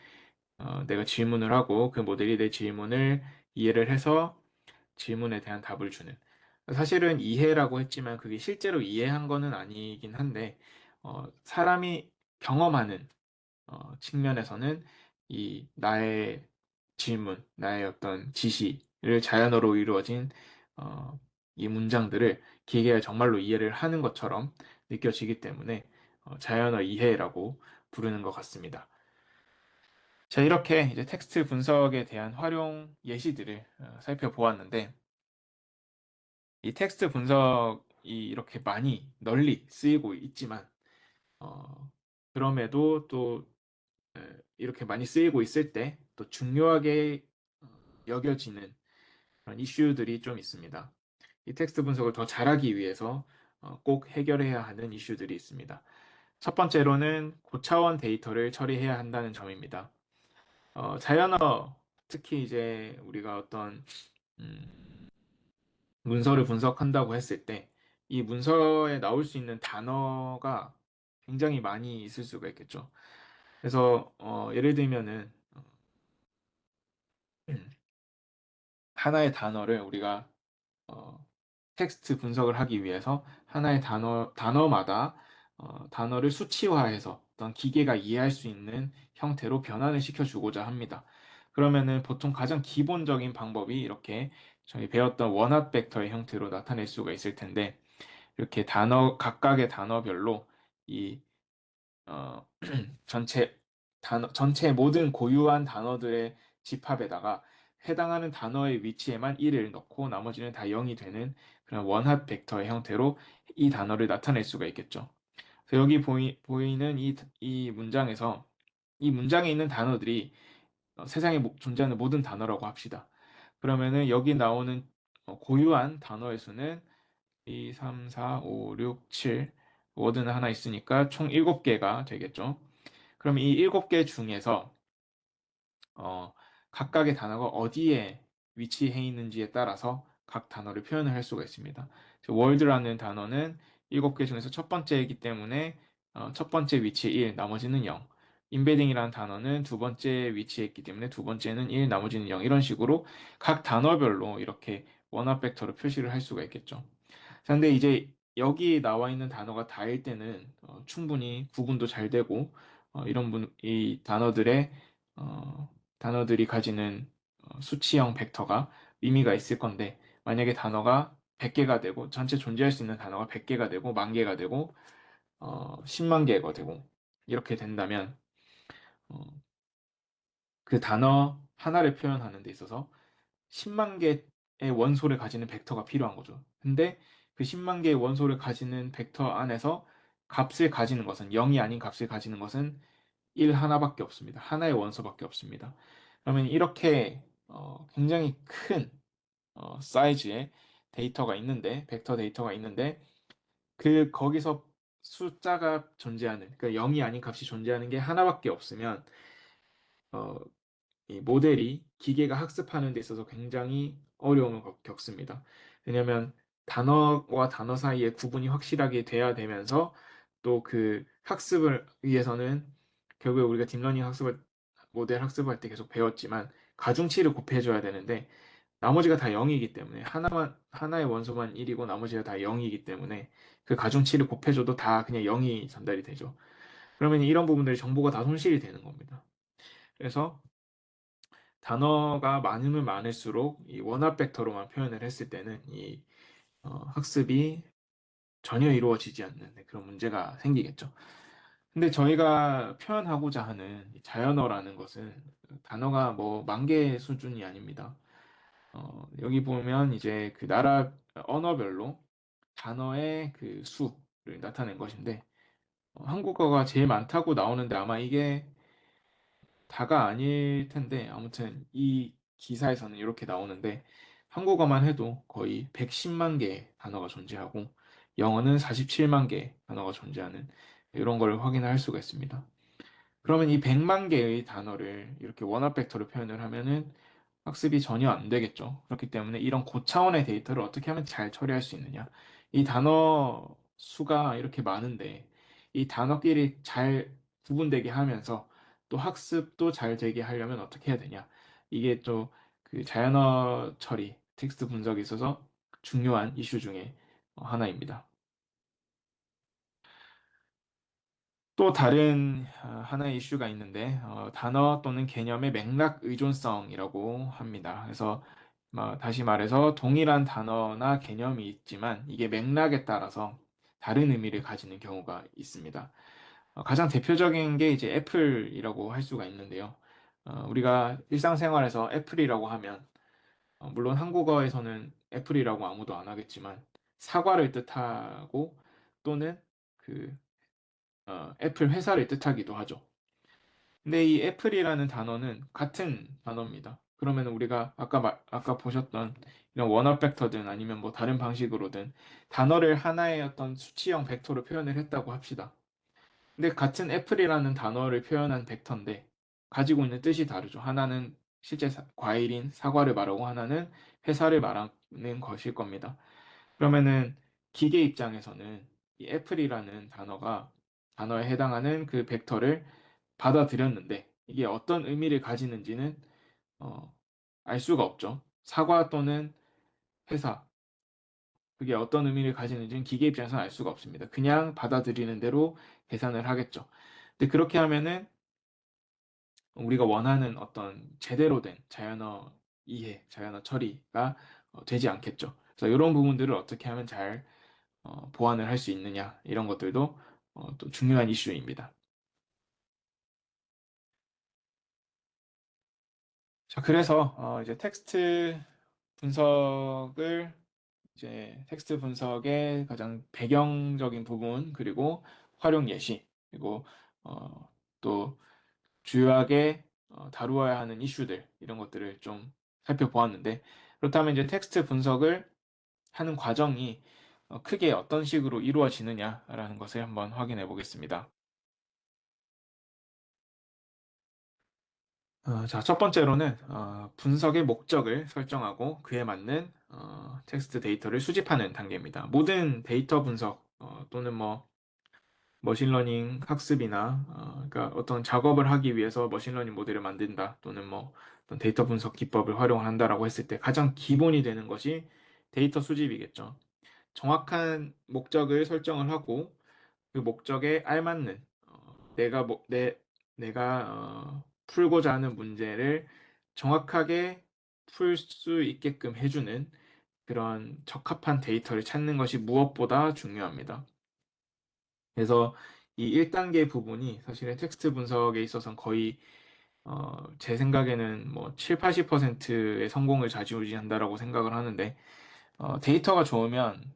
내가 질문을 하고 그 모델이 내 질문을 이해를 해서 질문에 대한 답을 주는. 사실은 이해라고 했지만 그게 실제로 이해한 거는 아니긴 한데, 사람이 경험하는 측면에서는 이 나의 질문, 나의 어떤 지시를 자연어로 이루어진 어, 이 문장들을 기계가 정말로 이해를 하는 것처럼 느껴지기 때문에 자연어 이해라고 부르는 것 같습니다. 자, 이렇게 이제 텍스트 분석에 대한 활용 예시들을 살펴보았는데, 이 텍스트 분석이 이렇게 많이 널리 쓰이고 있지만, 어, 그럼에도 또 이렇게 많이 쓰이고 있을 때 또 중요하게 여겨지는 그런 이슈들이 좀 있습니다. 이 텍스트 분석을 더 잘하기 위해서 꼭 해결해야 하는 이슈들이 있습니다. 첫 번째로는 고차원 데이터를 처리해야 한다는 점입니다. 자연어, 특히 이제 우리가 어떤 문서를 분석한다고 했을 때, 이 문서에 나올 수 있는 단어가 굉장히 많이 있을 수가 있겠죠. 그래서 예를 들면은 하나의 단어를 우리가 어, 텍스트 분석을 하기 위해서 하나의 단어마다 단어를 수치화해서 어떤 기계가 이해할 수 있는 형태로 변환을 시켜주고자 합니다. 그러면은 보통 가장 기본적인 방법이 이렇게 저희 배웠던 원합 벡터의 형태로 나타낼 수가 있을 텐데, 이렇게 각각의 단어별로 이 어, 전체 모든 고유한 단어들의 집합에다가 해당하는 단어의 위치에만 1을 넣고 나머지는 다 0이 되는 그런 원합 벡터의 형태로 이 단어를 나타낼 수가 있겠죠. 그래서 여기 보이는 이 문장에서 이 문장에 있는 단어들이 세상에 존재하는 모든 단어라고 합시다. 그러면은 여기 나오는 고유한 단어의 수는 2, 3, 4, 5, 6, 7 워드는 하나 있으니까 총 7개가 되겠죠. 그럼 이 7개 중에서 어, 각각의 단어가 어디에 위치해 있는지에 따라서 각 단어를 표현을 할 수가 있습니다. 월드라는 단어는 7개 중에서 첫 번째이기 때문에 첫 번째 위치에 1, 나머지는 0. 임베딩이라는 단어는 두 번째 위치에 있기 때문에 두 번째는 1, 나머지는 0. 이런 식으로 각 단어별로 이렇게 원합 벡터로 표시를 할 수가 있겠죠. 자, 근데 이제 여기 나와 있는 단어가 다일 때는 충분히 구분도 잘 되고 이 단어들이 가지는 수치형 벡터가 의미가 있을 건데, 만약에 단어가 100개가 되고 전체 존재할 수 있는 단어가 100개가 되고 만 개가 되고 10만 개가 되고 이렇게 된다면 어, 그 단어 하나를 표현하는 데 있어서 10만 개의 원소를 가지는 벡터가 필요한 거죠. 근데 그 10만 개의 원소를 가지는 벡터 안에서 값을 가지는 것은 0이 아닌 값을 가지는 것은 1 하나밖에 없습니다. 하나의 원소밖에 없습니다. 그러면 이렇게 굉장히 큰 사이즈의 데이터가 있는데, 벡터 데이터가 있는데, 거기서 숫자가 존재하는, 그러니까 0이 아닌 값이 존재하는 게 하나밖에 없으면 어, 이 모델이 기계가 학습하는 데 있어서 굉장히 어려움을 겪습니다. 왜냐하면 단어와 단어 사이에 구분이 확실하게 돼야 되면서 또 그 학습을 위해서는 결국에 우리가 딥러닝 모델 학습할 때 계속 배웠지만 가중치를 곱해줘야 되는데 나머지가 다 0이기 때문에 하나의 원소만 1이고 나머지가 다 0이기 때문에 그 가중치를 곱해줘도 다 그냥 0이 전달이 되죠. 그러면 이런 부분들이 정보가 다 손실이 되는 겁니다. 그래서 단어가 많으면 많을수록 이 원합 벡터로만 표현을 했을 때는 이 학습이 전혀 이루어지지 않는 그런 문제가 생기겠죠. 근데 저희가 표현하고자 하는 이 자연어라는 것은 단어가 뭐 만 개 수준이 아닙니다. 여기 보면 이제 그 나라 언어별로 단어의 그 수를 나타낸 것인데 한국어가 제일 많다고 나오는데 아마 이게 다가 아닐 텐데, 아무튼 이 기사에서는 이렇게 나오는데, 한국어만 해도 거의 110만 개의 단어가 존재하고, 영어는 47만 개의 단어가 존재하는 이런 걸 확인할 수가 있습니다. 그러면 이 100만 개의 단어를 이렇게 원합 벡터로 표현을 하면은 학습이 전혀 안 되겠죠. 그렇기 때문에 이런 고차원의 데이터를 어떻게 하면 잘 처리할 수 있느냐. 이 단어 수가 이렇게 많은데 이 단어끼리 잘 구분되게 하면서 또 학습도 잘 되게 하려면 어떻게 해야 되냐. 이게 또 그 자연어 처리, 텍스트 분석에 있어서 중요한 이슈 중에 하나입니다. 또 다른 하나의 이슈가 있는데 단어 또는 개념의 맥락 의존성이라고 합니다. 그래서 다시 말해서 동일한 단어나 개념이 있지만 이게 맥락에 따라서 다른 의미를 가지는 경우가 있습니다. 가장 대표적인 게 이제 애플이라고 할 수가 있는데요. 우리가 일상생활에서 애플이라고 하면 물론 한국어에서는 애플이라고 아무도 안 하겠지만 사과를 뜻하고 또는 그 애플 회사를 뜻하기도 하죠. 근데 이 애플이라는 단어는 같은 단어입니다. 그러면 우리가 아까 보셨던 이런 원어 벡터든 아니면 뭐 다른 방식으로든 단어를 하나의 어떤 수치형 벡터로 표현을 했다고 합시다. 근데 같은 애플이라는 단어를 표현한 벡터인데 가지고 있는 뜻이 다르죠. 하나는 실제 과일인 사과를 말하고 하나는 회사를 말하는 것일 겁니다. 그러면은 기계 입장에서는 이 애플이라는 단어에 해당하는 그 벡터를 받아들였는데 이게 어떤 의미를 가지는지는 어, 알 수가 없죠. 사과 또는 회사, 그게 어떤 의미를 가지는지는 기계 입장에서는 알 수가 없습니다. 그냥 받아들이는 대로 계산을 하겠죠. 근데 그렇게 하면은 우리가 원하는 어떤 제대로 된 자연어 이해, 자연어 처리가 되지 않겠죠. 그래서 이런 부분들을 어떻게 하면 잘 보완을 할 수 있느냐, 이런 것들도 또 중요한 이슈입니다. 자, 그래서 이제 텍스트 분석의 가장 배경적인 부분, 그리고 활용 예시, 그리고 또 주요하게 다루어야 하는 이슈들, 이런 것들을 좀 살펴보았는데, 그렇다면 이제 텍스트 분석을 하는 과정이 크게 어떤 식으로 이루어지느냐라는 것을 한번 확인해 보겠습니다. 자, 첫 번째로는 분석의 목적을 설정하고 그에 맞는 텍스트 데이터를 수집하는 단계입니다. 모든 데이터 분석 또는 뭐 머신러닝 학습이나 그러니까 어떤 작업을 하기 위해서 머신러닝 모델을 만든다 또는 뭐 어떤 데이터 분석 기법을 활용한다라고 했을 때 가장 기본이 되는 것이 데이터 수집이겠죠. 정확한 목적을 설정을 하고 그 목적에 알맞는 내가 풀고자 하는 문제를 정확하게 풀 수 있게끔 해주는 그런 적합한 데이터를 찾는 것이 무엇보다 중요합니다. 그래서 이 1단계 부분이 사실은 텍스트 분석에 있어서는 거의 제 생각에는 뭐 7, 80%의 성공을 좌지우지한다라고 생각을 하는데 데이터가 좋으면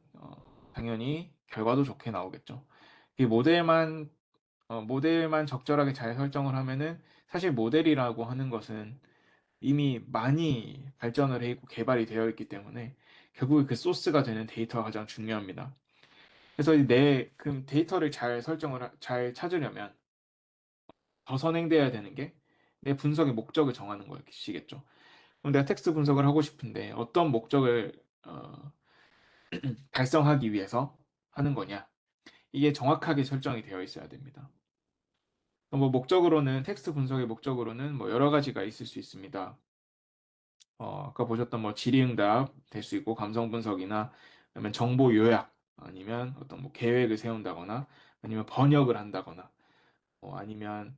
당연히 결과도 좋게 나오겠죠. 이 모델만 적절하게 잘 설정을 하면은 사실 모델이라고 하는 것은 이미 많이 발전을 해 있고 개발이 되어 있기 때문에 결국 그 소스가 되는 데이터가 가장 중요합니다. 그래서 그 데이터를 잘 찾으려면 더 선행돼야 되는 게 내 분석의 목적을 정하는 것이겠죠. 그럼 내가 텍스트 분석을 하고 싶은데 어떤 목적을 달성하기 위해서 하는 거냐? 이게 정확하게 설정이 되어 있어야 됩니다. 뭐 텍스트 분석의 목적으로는 뭐 여러 가지가 있을 수 있습니다. 아까 보셨던 뭐 질의응답 될 수 있고 감성 분석이나 아니면 정보 요약 아니면 어떤 뭐 계획을 세운다거나 아니면 번역을 한다거나 아니면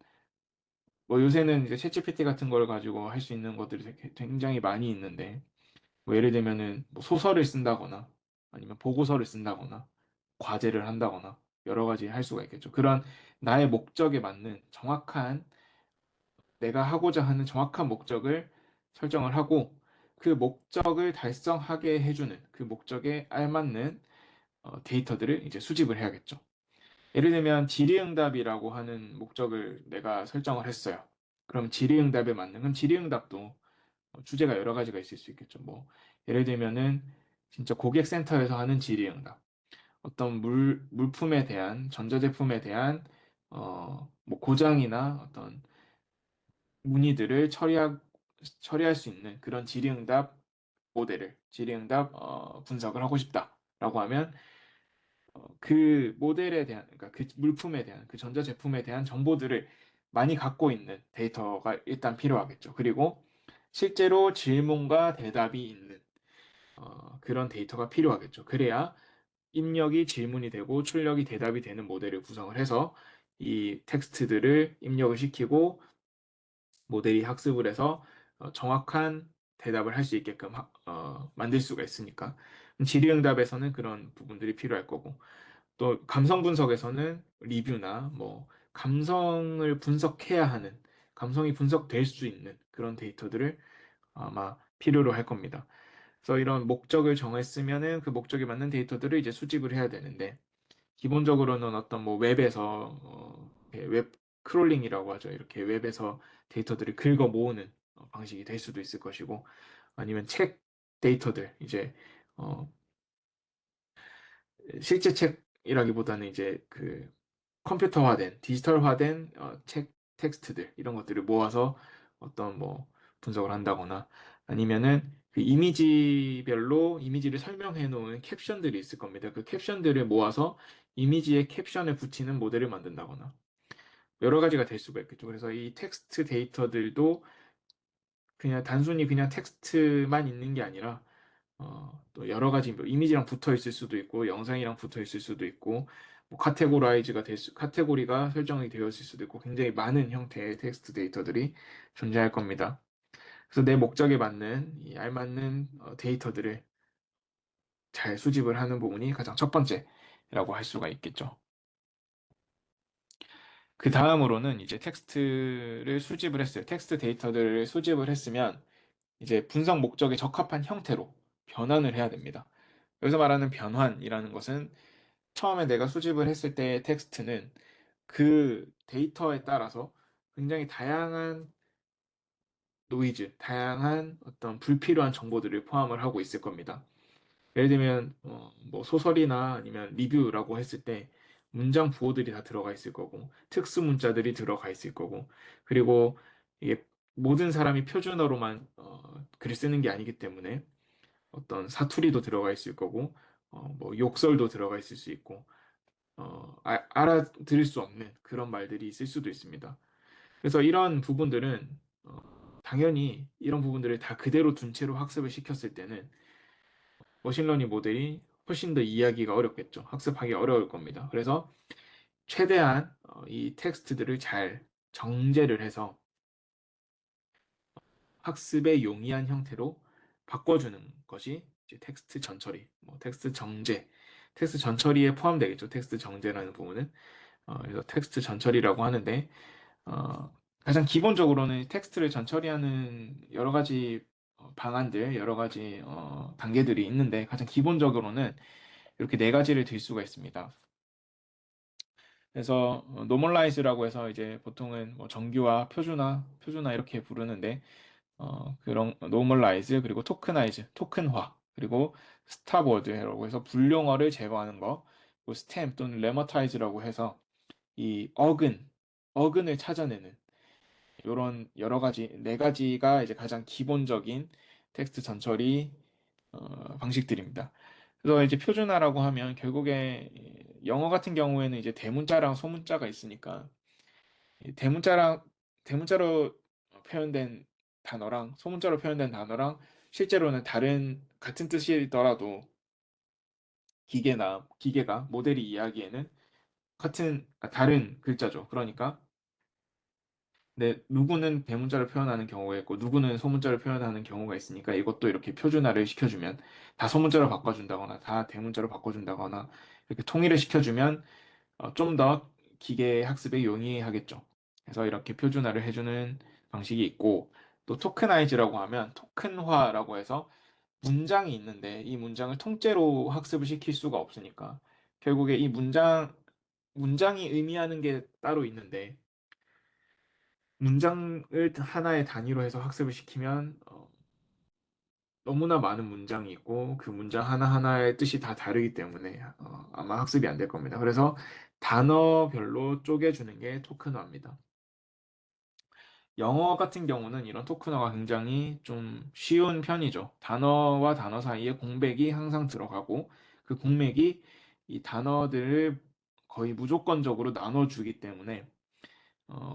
뭐 요새는 이제 챗GPT 같은 걸 가지고 할 수 있는 것들이 굉장히 많이 있는데 뭐 예를 들면은 뭐 소설을 쓴다거나 아니면 보고서를 쓴다거나 과제를 한다거나 여러 가지 할 수가 있겠죠. 그런 나의 목적에 맞는 내가 하고자 하는 정확한 목적을 설정을 하고 그 목적을 달성하게 해주는 그 목적에 알맞는 데이터들을 이제 수집을 해야겠죠. 예를 들면 질의응답이라고 하는 목적을 내가 설정을 했어요. 그럼 그럼 질의응답도 주제가 여러 가지가 있을 수 있겠죠. 뭐 예를 들면은 진짜 고객센터에서 하는 질의응답, 어떤 물품에 대한 전자제품에 대한 뭐 고장이나 어떤 문의들을 처리할 수 있는 그런 질의응답 분석을 하고 싶다라고 하면 그 모델에 대한, 그러니까 그 물품에 대한, 그 전자제품에 대한 정보들을 많이 갖고 있는 데이터가 일단 필요하겠죠. 그리고 실제로 질문과 대답이 있는 그런 데이터가 필요하겠죠. 그래야 입력이 질문이 되고 출력이 대답이 되는 모델을 구성을 해서 이 텍스트들을 입력을 시키고 모델이 학습을 해서 정확한 대답을 할 수 있게끔 만들 수가 있으니까. 질의응답에서는 그런 부분들이 필요할 거고, 또 감성 분석에서는 리뷰나 뭐 감성을 분석해야 하는, 감성이 분석될 수 있는 그런 데이터들을 아마 필요로 할 겁니다. 그래서 이런 목적을 정했으면은 그 목적에 맞는 데이터들을 이제 수집을 해야 되는데, 기본적으로는 어떤 뭐 웹에서 웹 크롤링이라고 하죠. 이렇게 웹에서 데이터들을 긁어 모으는 방식이 될 수도 있을 것이고, 아니면 책 데이터들 이제 어, 실제 책이라기보다는 이제 그 컴퓨터화된 디지털화된 책 텍스트들 이런 것들을 모아서 어떤 뭐 분석을 한다거나, 아니면은 그 이미지별로 이미지를 설명해 놓은 캡션들이 있을 겁니다. 그 캡션들을 모아서 이미지에 캡션을 붙이는 모델을 만든다거나, 여러 가지가 될 수가 있겠죠. 그래서 이 텍스트 데이터들도 그냥 단순히 그냥 텍스트만 있는 게 아니라 또 여러 가지 뭐 이미지랑 붙어 있을 수도 있고 영상이랑 붙어 있을 수도 있고 뭐 카테고리가 설정이 되어 있을 수도 있고, 굉장히 많은 형태의 텍스트 데이터들이 존재할 겁니다. 그래서 내 목적에 맞는 이 알맞는 데이터들을 잘 수집을 하는 부분이 가장 첫 번째라고 할 수가 있겠죠. 그 다음으로는 이제 텍스트를 수집을 했어요. 텍스트 데이터들을 수집을 했으면 이제 분석 목적에 적합한 형태로 변환을 해야 됩니다. 여기서 말하는 변환이라는 것은 처음에 내가 수집을 했을 때의 텍스트는 그 데이터에 따라서 굉장히 다양한 노이즈, 다양한 어떤 불필요한 정보들을 포함을 하고 있을 겁니다. 예를 들면 뭐 소설이나 아니면 리뷰라고 했을 때 문장 부호들이 다 들어가 있을 거고 특수 문자들이 들어가 있을 거고, 그리고 이게 모든 사람이 표준어로만 글을 쓰는 게 아니기 때문에 어떤 사투리도 들어가 있을 거고 뭐 욕설도 들어가 있을 수 있고 알아들을 수 없는 그런 말들이 있을 수도 있습니다. 그래서 이런 부분들은 당연히 이런 부분들을 다 그대로 둔 채로 학습을 시켰을 때는 머신러닝 모델이 훨씬 더 이해하기가 어렵겠죠. 학습하기 어려울 겁니다. 그래서 최대한 이 텍스트들을 잘 정제를 해서 학습에 용이한 형태로 바꿔주는 것이 이제 텍스트 전처리, 뭐 텍스트 정제, 텍스트 전처리에 포함되겠죠. 텍스트 정제라는 부분은. 그래서 텍스트 전처리라고 하는데 가장 기본적으로는 텍스트를 전처리하는 여러 가지 방안들, 여러 가지 단계들이 있는데, 가장 기본적으로는 이렇게 네 가지를 들 수가 있습니다. 그래서 노멀라이즈라고 해서 이제 보통은 뭐 정규화, 표준화 이렇게 부르는데, 그런 노멀라이즈, 그리고 토크나이즈, 토큰화, 그리고 스탑워드라고 해서 불용어를 제거하는 거, 그리고 스탬 또는 레머타이즈라고 해서 이 어근을 찾아내는 이런 여러 가지 네 가지가 이제 가장 기본적인 텍스트 전처리 방식들입니다. 그래서 이제 표준화라고 하면 결국에 영어 같은 경우에는 이제 대문자랑 소문자가 있으니까 이 대문자로 표현된 단어랑 소문자로 표현된 단어랑 실제로는 다른 같은 뜻이더라도 기계가 모델이 이해하기에는 다른 글자죠. 그러니까 누구는 대문자를 표현하는 경우가 있고 누구는 소문자를 표현하는 경우가 있으니까, 이것도 이렇게 표준화를 시켜주면, 다 소문자로 바꿔준다거나 다 대문자로 바꿔준다거나 이렇게 통일을 시켜주면 좀 더 기계 학습에 용이하겠죠. 그래서 이렇게 표준화를 해주는 방식이 있고, 또 토크나이즈라고 하면 토큰화라고 해서 문장이 있는데 이 문장을 통째로 학습을 시킬 수가 없으니까 결국에 이 문장이 의미하는 게 따로 있는데, 문장을 하나의 단위로 해서 학습을 시키면 너무나 많은 문장이 있고 그 문장 하나하나의 뜻이 다 다르기 때문에 아마 학습이 안 될 겁니다. 그래서 단어별로 쪼개주는 게 토큰화입니다. 영어 같은 경우는 이런 토큰화가 굉장히 좀 쉬운 편이죠. 단어와 단어 사이에 공백이 항상 들어가고 그 공백이 이 단어들을 거의 무조건적으로 나눠주기 때문에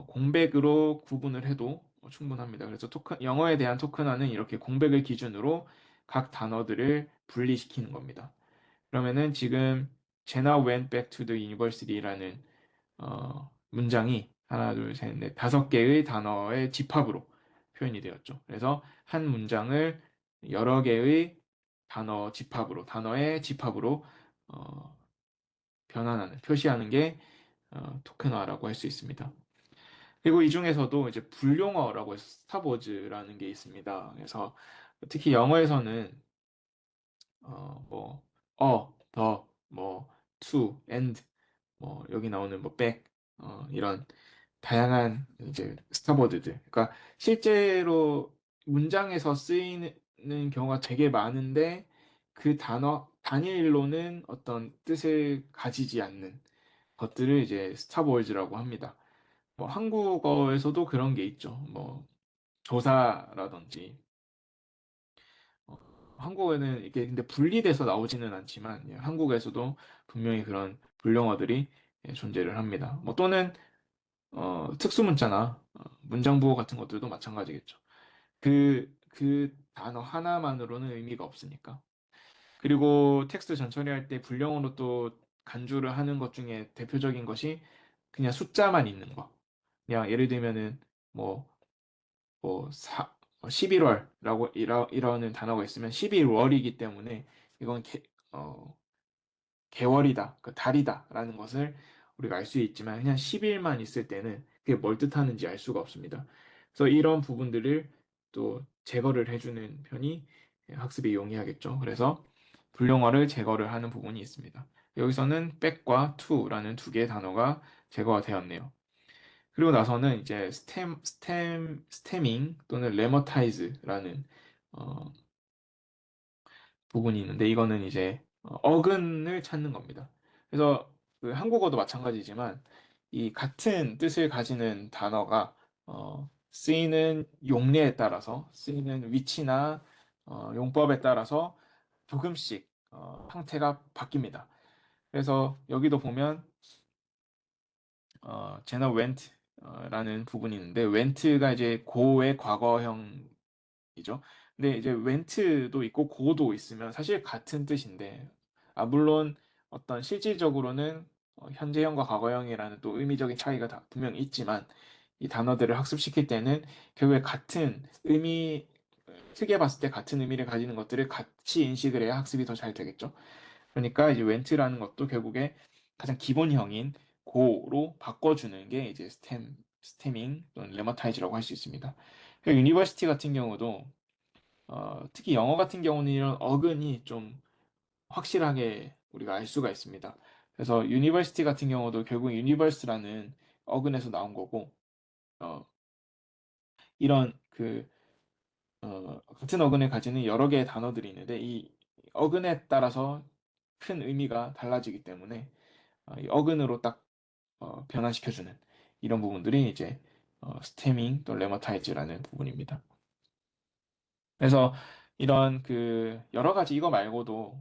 공백으로 구분을 해도 충분합니다. 그래서 영어에 대한 토큰화는 이렇게 공백을 기준으로 각 단어들을 분리시키는 겁니다. 그러면은 지금 Jenna went back to the university라는 문장이 하나, 둘, 셋, 넷, 다섯 개의 단어의 집합으로 표현이 되었죠. 그래서 한 문장을 여러 개의 단어의 집합으로 어, 변환하는, 표시하는 게 토큰화라고 할 수 있습니다. 그리고 이 중에서도 이제 분룡어라고 해서 스타버즈라는 게 있습니다. 그래서 특히 영어에서는 뭐 the, 뭐 to, and, 뭐 여기 나오는 뭐 back, 이런 다양한 이제 스타버드들. 그러니까 실제로 문장에서 쓰이는 경우가 되게 많은데 그 단어 단일로는 어떤 뜻을 가지지 않는 것들을 이제 스타버즈라고 합니다. 뭐 한국어에서도 그런 게 있죠. 뭐 조사라든지 어, 한국어에는 이게 근데 분리돼서 나오지는 않지만 예, 한국에서도 분명히 그런 분령어들이 예, 존재를 합니다. 뭐 또는 특수문자나 문장부호 같은 것들도 마찬가지겠죠. 그 단어 하나만으로는 의미가 없으니까. 그리고 텍스트 전처리할 때 분령어로 또 간주를 하는 것 중에 대표적인 것이 그냥 숫자만 있는 거. 그냥 예를 들면은 뭐, 뭐, 11월이라고 이러는 단어가 있으면 11월이기 때문에 이건 개월이다, 그 달이다라는 것을 우리가 알 수 있지만 그냥 10일만 있을 때는 그게 뭘 뜻하는지 알 수가 없습니다. 그래서 이런 부분들을 또 제거를 해주는 편이 학습에 용이하겠죠. 그래서 불용어를 제거를 하는 부분이 있습니다. 여기서는 back과 to라는 두 개의 단어가 제거가 되었네요. 그리고 나서는 이제 스태밍 또는 레머타이즈라는 부분이 있는데 이거는 이제 어근을 찾는 겁니다. 그래서 그 한국어도 마찬가지지만 이 같은 뜻을 가지는 단어가 쓰이는 용례에 따라서 쓰이는 위치나 용법에 따라서 조금씩 형태가 바뀝니다. 그래서 여기도 보면 제너 웬트라는 부분이 있는데 웬트가 이제 고의 과거형 이죠. 근데 이제 웬트도 있고 고도 있으면 사실 같은 뜻인데, 물론 어떤 실질적으로는 현재형과 과거형이라는 또 의미적인 차이가 다 분명히 있지만, 이 단어들을 학습시킬 때는 결국에 같은 의미, 크게 봤을 때 같은 의미를 가지는 것들을 같이 인식을 해야 학습이 더 잘 되겠죠. 그러니까 이제 웬트라는 것도 결국에 가장 기본형인 고로 바꿔주는 게 이제 스태밍 또는 레머타이즈라고 할 수 있습니다. 그리고 유니버시티 같은 경우도 특히 영어 같은 경우는 이런 어근이 좀 확실하게 우리가 알 수가 있습니다. 그래서 유니버시티 같은 경우도 결국 유니버스라는 어근에서 나온 거고, 어, 이런 같은 어근을 가지는 여러 개의 단어들이 있는데, 이 어근에 따라서 큰 의미가 달라지기 때문에, 이 어근으로 딱, 변환시켜주는 이런 부분들이 이제, 스태밍 또 레머타이즈라는 부분입니다. 그래서 이런 여러 가지 이거 말고도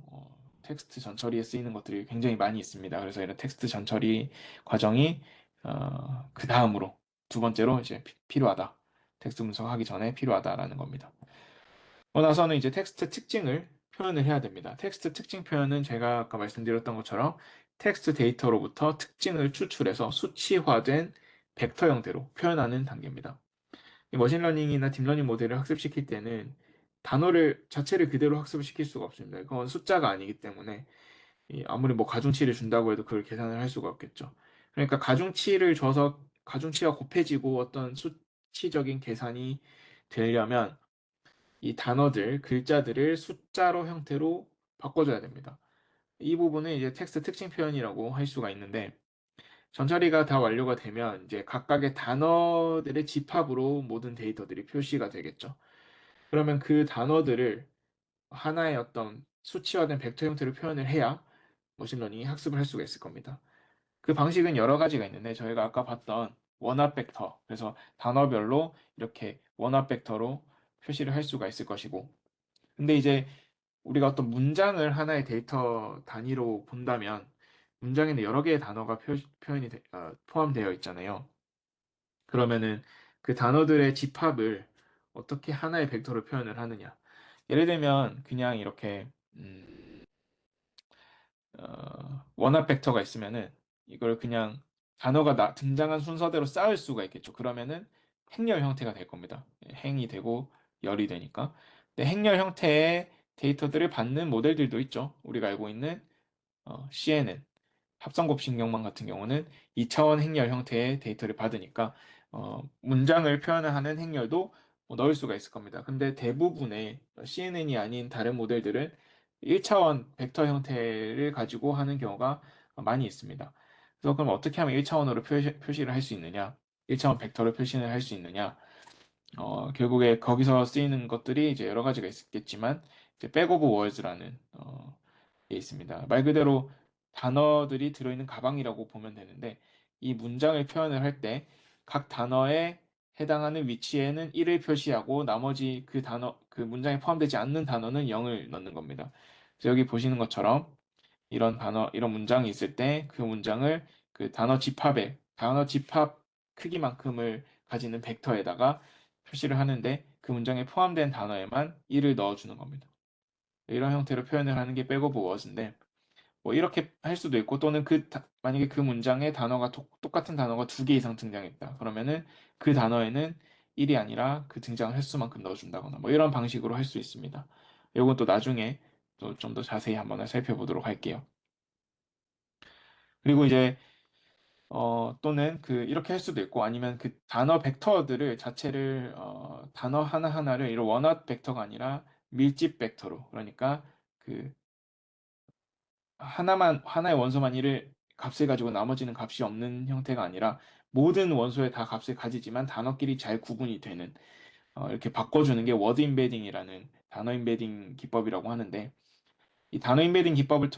텍스트 전처리에 쓰이는 것들이 굉장히 많이 있습니다. 그래서 이런 텍스트 전처리 과정이 그 다음으로 두 번째로 이제 필요하다. 텍스트 분석하기 전에 필요하다라는 겁니다. 나서는 이제 텍스트 특징을 표현을 해야 됩니다. 텍스트 특징 표현은 제가 아까 말씀드렸던 것처럼 텍스트 데이터로부터 특징을 추출해서 수치화된 벡터 형태로 표현하는 단계입니다. 이 머신러닝이나 딥러닝 모델을 학습시킬 때는 단어를 자체를 그대로 학습을 시킬 수가 없습니다. 그건 숫자가 아니기 때문에 아무리 뭐 가중치를 준다고 해도 그걸 계산을 할 수가 없겠죠. 그러니까 가중치를 줘서 가중치가 곱해지고 어떤 수치적인 계산이 되려면 이 단어들, 글자들을 숫자로 형태로 바꿔줘야 됩니다. 이 부분은 이제 텍스트 특징 표현이라고 할 수가 있는데 전처리가 다 완료가 되면 이제 각각의 단어들의 집합으로 모든 데이터들이 표시가 되겠죠. 그러면 그 단어들을 하나의 어떤 수치화된 벡터 형태로 표현을 해야 머신러닝이 학습을 할 수가 있을 겁니다. 그 방식은 여러 가지가 있는데 저희가 아까 봤던 원합 벡터, 그래서 단어별로 이렇게 원합 벡터로 표시를 할 수가 있을 것이고, 근데 이제 우리가 어떤 문장을 하나의 데이터 단위로 본다면 문장에는 여러 개의 단어가 포함되어 있잖아요. 그러면은 그 단어들의 집합을 어떻게 하나의 벡터로 표현을 하느냐. 예를 들면 그냥 이렇게 원합 벡터가 있으면은 이걸 그냥 단어가 등장한 순서대로 쌓을 수가 있겠죠. 그러면은 행렬 형태가 될 겁니다. 행이 되고 열이 되니까. 근데 행렬 형태의 데이터들을 받는 모델들도 있죠. 우리가 알고 있는 CNN, 합성곱신경망 같은 경우는 2차원 행렬 형태의 데이터를 받으니까 문장을 표현하는 행렬도 뭐 넣을 수가 있을 겁니다. 근데 대부분의 CNN이 아닌 다른 모델들은 1차원 벡터 형태를 가지고 하는 경우가 많이 있습니다. 그래서 그럼 어떻게 하면 1차원으로 표시를 할 수 있느냐? 1차원 벡터를 표시를 할 수 있느냐? 결국에 거기서 쓰이는 것들이 이제 여러 가지가 있겠지만, 이제 백 오브 월즈라는 게 있습니다. 말 그대로 단어들이 들어있는 가방이라고 보면 되는데, 이 문장을 표현을 할 때 각 단어에 해당하는 위치에는 1을 표시하고 나머지 그 단어, 그 문장에 포함되지 않는 단어는 0을 넣는 겁니다. 그래서 여기 보시는 것처럼 이런 단어, 이런 문장이 있을 때 그 문장을 그 단어 집합 크기만큼을 가지는 벡터에다가 표시를 하는데 그 문장에 포함된 단어에만 1을 넣어주는 겁니다. 이런 형태로 표현을 하는 게 백오브 워즈인데 뭐 이렇게 할 수도 있고 또는 만약에 그 문장에 단어가 똑같은 단어가 두 개 이상 등장했다. 그러면은 그 단어에는 1이 아니라 그 등장 횟수만큼 넣어준다거나 뭐 이런 방식으로 할 수 있습니다. 이건 또 나중에 또 좀 더 자세히 한번 살펴보도록 할게요. 그리고 이제 또는 이렇게 할 수도 있고 아니면 그 단어 벡터들을 자체를 단어 하나하나를 이런 원합 벡터가 아니라 밀집 벡터로 그러니까 그 하나의 원소만 이를 값을 가지고 나머지는 값이 없는 형태가 아니라 모든 원소에 다 값을 가지지만 단어끼리 잘 구분이 되는 이렇게 바꿔주는 게 워드 임베딩이라는 단어 임베딩 기법이라고 하는데 이 단어 임베딩 기법을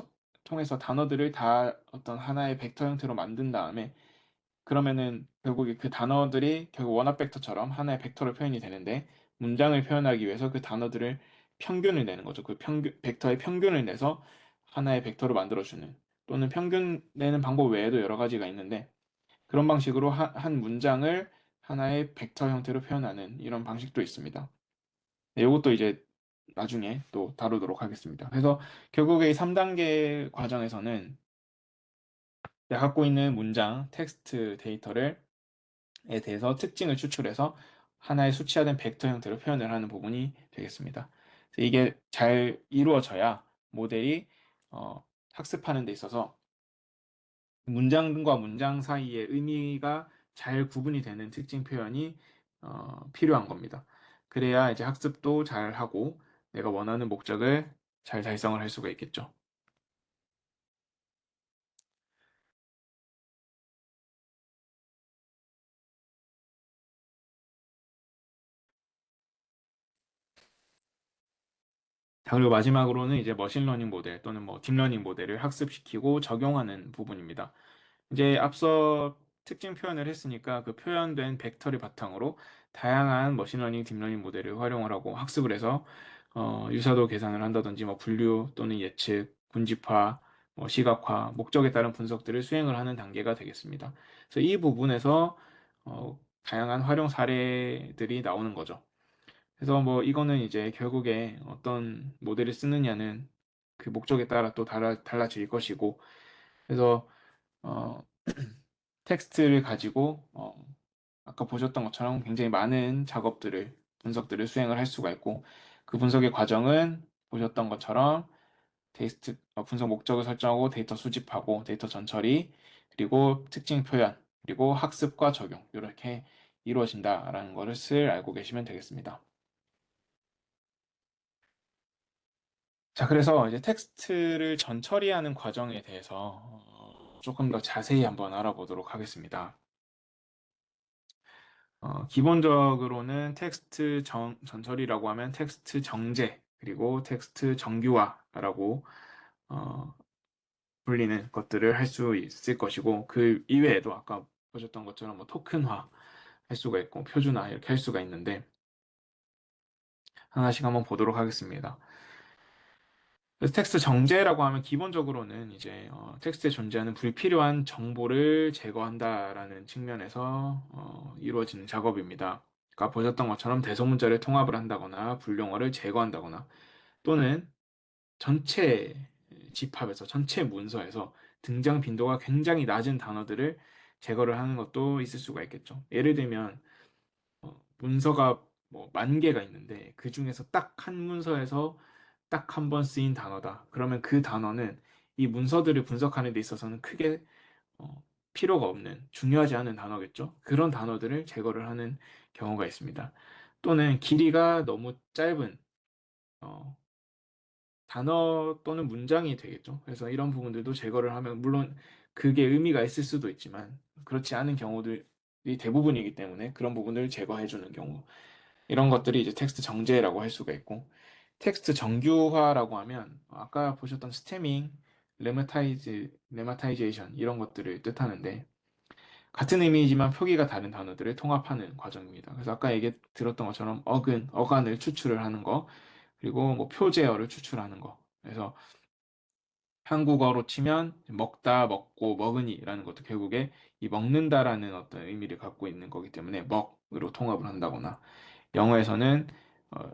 통해서 단어들을 다 어떤 하나의 벡터 형태로 만든 다음에 그러면은 결국에 그 단어들이 결국 원합 벡터처럼 하나의 벡터로 표현이 되는데 문장을 표현하기 위해서 그 단어들을 평균을 내는 거죠. 그 벡터의 평균을 내서 하나의 벡터로 만들어주는 또는 평균 내는 방법 외에도 여러 가지가 있는데 그런 방식으로 한 문장을 하나의 벡터 형태로 표현하는 이런 방식도 있습니다. 네, 이것도 이제 나중에 또 다루도록 하겠습니다. 그래서 결국에 이 3단계 과정에서는 내가 갖고 있는 문장, 텍스트 데이터를 에 대해서 특징을 추출해서 하나의 수치화된 벡터 형태로 표현을 하는 부분이 되겠습니다. 그래서 이게 잘 이루어져야 모델이 학습하는 데 있어서 문장과 문장 사이의 의미가 잘 구분이 되는 특징 표현이 필요한 겁니다. 그래야 이제 학습도 잘 하고 내가 원하는 목적을 잘 달성을 할 수가 있겠죠. 자, 그리고 마지막으로는 이제 머신러닝 모델 또는 뭐 딥러닝 모델을 학습시키고 적용하는 부분입니다. 이제 앞서 특징 표현을 했으니까 그 표현된 벡터를 바탕으로 다양한 머신러닝, 딥러닝 모델을 활용을 하고 학습을 해서 유사도 계산을 한다든지 뭐 분류 또는 예측, 군집화, 뭐 시각화, 목적에 따른 분석들을 수행을 하는 단계가 되겠습니다. 그래서 이 부분에서 다양한 활용 사례들이 나오는 거죠. 그래서 뭐 이거는 이제 결국에 어떤 모델을 쓰느냐는 그 목적에 따라 또 달라질 것이고 그래서 어, 텍스트를 가지고 아까 보셨던 것처럼 굉장히 많은 작업들을 분석들을 수행을 할 수가 있고 그 분석의 과정은 보셨던 것처럼 분석 목적을 설정하고 데이터 수집하고 데이터 전처리 그리고 특징 표현 그리고 학습과 적용 이렇게 이루어진다라는 것을 알고 계시면 되겠습니다. 자, 그래서 이제 텍스트를 전처리하는 과정에 대해서 조금 더 자세히 한번 알아보도록 하겠습니다. 기본적으로는 전처리라고 하면 텍스트 정제, 그리고 텍스트 정규화라고 어, 불리는 것들을 할 수 있을 것이고, 그 이외에도 아까 보셨던 것처럼 뭐 토큰화 할 수가 있고, 표준화 이렇게 할 수가 있는데, 하나씩 한번 보도록 하겠습니다. 그래서 텍스트 정제라고 하면 기본적으로는 이제 텍스트에 존재하는 불필요한 정보를 제거한다라는 측면에서 이루어지는 작업입니다. 아까 보셨던 것처럼 대소문자를 통합을 한다거나 불용어를 제거한다거나 또는 전체 집합에서 전체 문서에서 등장 빈도가 굉장히 낮은 단어들을 제거를 하는 것도 있을 수가 있겠죠. 예를 들면 문서가 뭐 10,000개가 있는데 그 중에서 딱 한 문서에서 딱 한 번 쓰인 단어다. 그러면 그 단어는 이 문서들을 분석하는 데 있어서는 크게 어, 필요가 없는, 중요하지 않은 단어겠죠. 그런 단어들을 제거를 하는 경우가 있습니다. 또는 길이가 너무 짧은 어, 단어 또는 문장이 되겠죠. 그래서 이런 부분들도 제거를 하면, 물론 그게 의미가 있을 수도 있지만 그렇지 않은 경우들이 대부분이기 때문에 그런 부분을 제거해 주는 경우, 이런 것들이 이제 텍스트 정제라고 할 수가 있고, 텍스트 정규화라고 하면 아까 보셨던 스태밍, 레마타이제이션 이런 것들을 뜻하는데, 같은 의미이지만 표기가 다른 단어들을 통합하는 과정입니다. 그래서 아까 얘기 들었던 것처럼 어간을 추출을 하는 거, 그리고 뭐 표제어를 추출하는 거. 그래서 한국어로 치면 먹다, 먹고, 먹으니라는 것도 결국에 이 먹는다라는 어떤 의미를 갖고 있는 거기 때문에 먹으로 통합을 한다거나, 영어에서는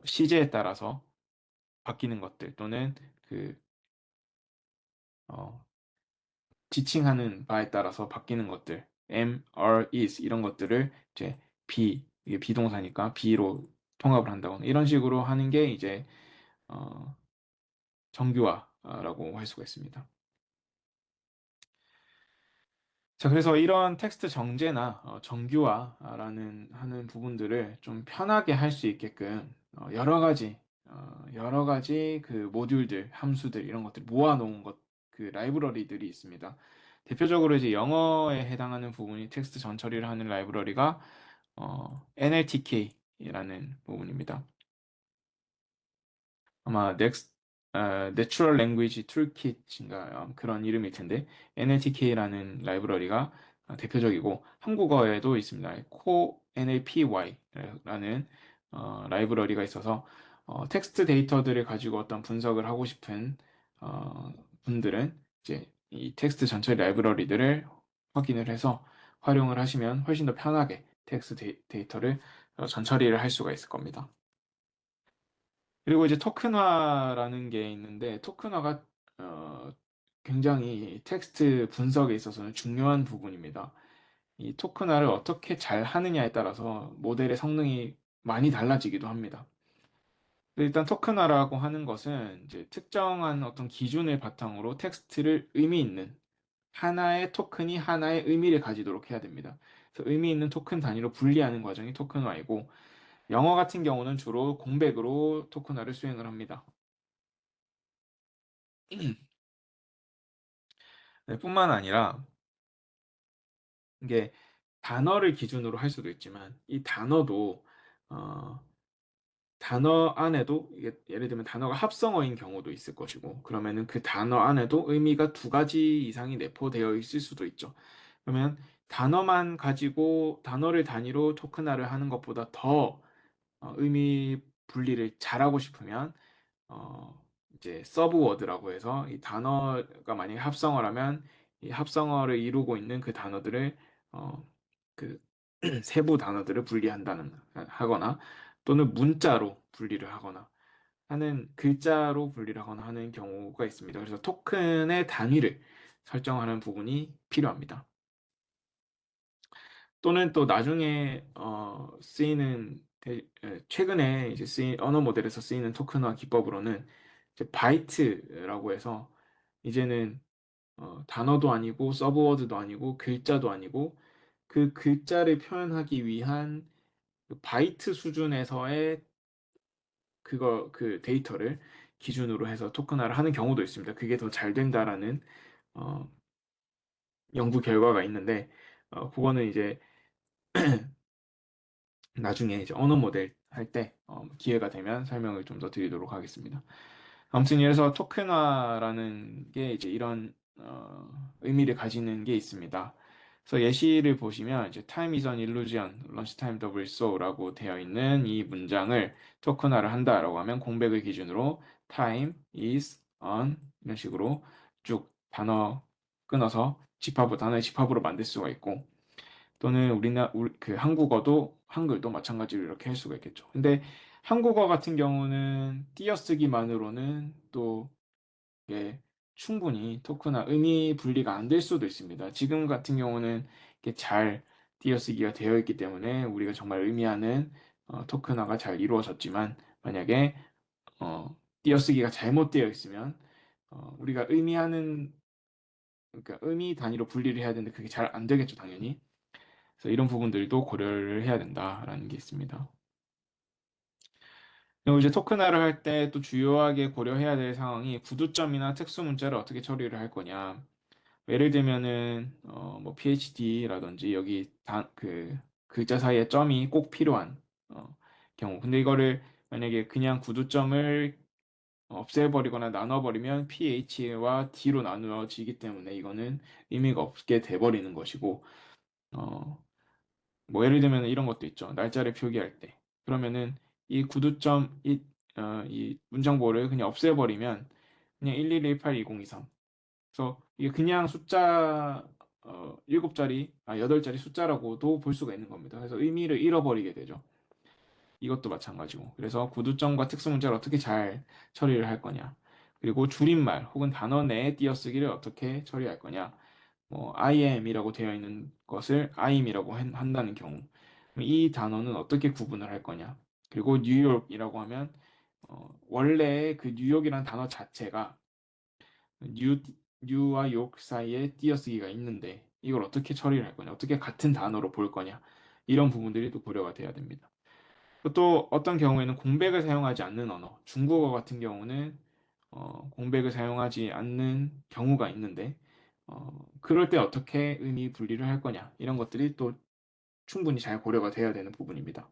시제에 따라서 바뀌는 것들, 또는 그 어, 지칭하는 바에 따라서 바뀌는 것들, am, are, is 이런 것들을 이제 이게 비동사니까 be로 통합을 한다거나, 이런 식으로 하는 게 이제 어, 정규화라고 할 수가 있습니다. 자, 그래서 이런 텍스트 정제나 정규화라는 하는 부분들을 좀 편하게 할 수 있게끔 여러 가지 그 모듈들, 함수들 이런 것들 모아놓은 그 라이브러리들이 있습니다. 대표적으로 이제 영어에 해당하는 부분이 텍스트 전처리를 하는 라이브러리가 NLTK라는 부분입니다. 아마 Natural Language Toolkit인가 그런 이름일 텐데, NLTK라는 라이브러리가 대표적이고, 한국어에도 있습니다. 코 NLPY라는 라이브러리가 있어서 텍스트 데이터들을 가지고 어떤 분석을 하고 싶은 분들은 이제 이 텍스트 전체 라이브러리들을 확인을 해서 활용을 하시면 훨씬 더 편하게 텍스트 데이터를 전처리를 할 수가 있을 겁니다. 그리고 이제 토큰화라는 게 있는데, 토큰화가 어, 굉장히 텍스트 분석에 있어서는 중요한 부분입니다. 이 토큰화를 어떻게 잘 하느냐에 따라서 모델의 성능이 많이 달라지기도 합니다. 일단 토큰화라고 하는 것은 이제 특정한 어떤 기준을 바탕으로 텍스트를 의미 있는 하나의 토큰이 하나의 의미를 가지도록 해야 됩니다. 그래서 의미 있는 토큰 단위로 분리하는 과정이 토큰화이고, 영어 같은 경우는 주로 공백으로 토큰화를 수행을 합니다. 네, 뿐만 아니라 이게 단어를 기준으로 할 수도 있지만, 이 단어도 어, 단어 안에도 이게 예를 들면 단어가 합성어인 경우도 있을 것이고, 그러면은 그 단어 안에도 의미가 두 가지 이상이 내포되어 있을 수도 있죠. 그러면 단어만 가지고 단어를 단위로 토큰화를 하는 것보다 더 의미 분리를 잘하고 싶으면 이제 서브워드라고 해서, 이 단어가 만약에 합성어라면 이 합성어를 이루고 있는 그 단어들을 어, 그 세부 단어들을 분리한다는 하거나, 또는 문자로 분리를 하거나 하는, 글자로 분리를 하거나 하는 경우가 있습니다. 그래서 토큰의 단위를 설정하는 부분이 필요합니다. 또는 또 나중에 쓰이는 최근에 이제 쓰인 언어 모델에서 쓰이는 토큰화 기법으로는 이제 바이트라고 해서, 이제는 단어도 아니고 서브워드도 아니고 글자도 아니고 그 글자를 표현하기 위한 그 바이트 수준에서의 그 데이터를 기준으로 해서 토큰화를 하는 경우도 있습니다. 그게 더 잘 된다라는 어, 연구 결과가 있는데, 그거는 이제 나중에 이제 언어 모델 할 때 기회가 되면 설명을 좀 더 드리도록 하겠습니다. 아무튼 그래서 토큰화라는 게 이제 이런 의미를 가지는 게 있습니다. 그래서 예시를 보시면 이제 time is an illusion, lunchtime double so라고 되어 있는 이 문장을 토큰화를 한다라고 하면, 공백을 기준으로 time is an 이런 식으로 쭉 단어 끊어서 단어의 집합으로 만들 수가 있고, 또는 그 한글도 마찬가지로 이렇게 할 수가 있겠죠. 근데 한국어 같은 경우는 띄어쓰기만으로는 또 이게 충분히 토크나 의미 분리가 안 될 수도 있습니다. 지금 같은 경우는 이렇게 잘 띄어쓰기가 되어 있기 때문에 우리가 정말 의미하는 토큰화가 잘 이루어졌지만 만약에 띄어쓰기가 잘못되어 있으면 우리가 의미하는 그러니까 의미 단위로 분리를 해야 되는데 그게 잘 안 되겠죠, 당연히. 그래서 이런 부분들도 고려를 해야 된다라는 게 있습니다. 그리고 이제 토큰화를 할 때 또 주요하게 고려해야 될 상황이 구두점이나 특수 문자를 어떻게 처리를 할 거냐. 예를 들면은 뭐 PhD라든지 여기 그 글자 사이에 점이 꼭 필요한 경우. 근데 이거를 만약에 그냥 구두점을 없애버리거나 나눠버리면 PH와 D로 나누어지기 때문에 이거는 의미가 없게 돼버리는 것이고 어, 뭐 예를 들면 이런 것도 있죠. 날짜를 표기할 때. 그러면은 이 구두점, 이 문장보를 그냥 없애버리면 그냥 11182023. 그래서 이게 그냥 숫자 7자리, 8자리 숫자라고도 볼 수가 있는 겁니다. 그래서 의미를 잃어버리게 되죠. 이것도 마찬가지고. 그래서 구두점과 특수문자를 어떻게 잘 처리를 할 거냐. 그리고 줄임말 혹은 단어 내에 띄어쓰기를 어떻게 처리할 거냐. 뭐 I am이라고 되어 있는 것을 I'm이라고 한다는 경우 이 단어는 어떻게 구분을 할 거냐. 그리고 뉴욕이라고 하면 원래 그 뉴욕이라는 단어 자체가 뉴, 뉴와 욕 사이에 띄어쓰기가 있는데 이걸 어떻게 처리를 할 거냐. 어떻게 같은 단어로 볼 거냐. 이런 부분들이 또 고려가 돼야 됩니다. 또 어떤 경우에는 공백을 사용하지 않는 언어, 중국어 같은 경우는 공백을 사용하지 않는 경우가 있는데, 그럴 때 어떻게 의미 분리를 할 거냐, 이런 것들이 또 충분히 잘 고려가 돼야 되는 부분입니다.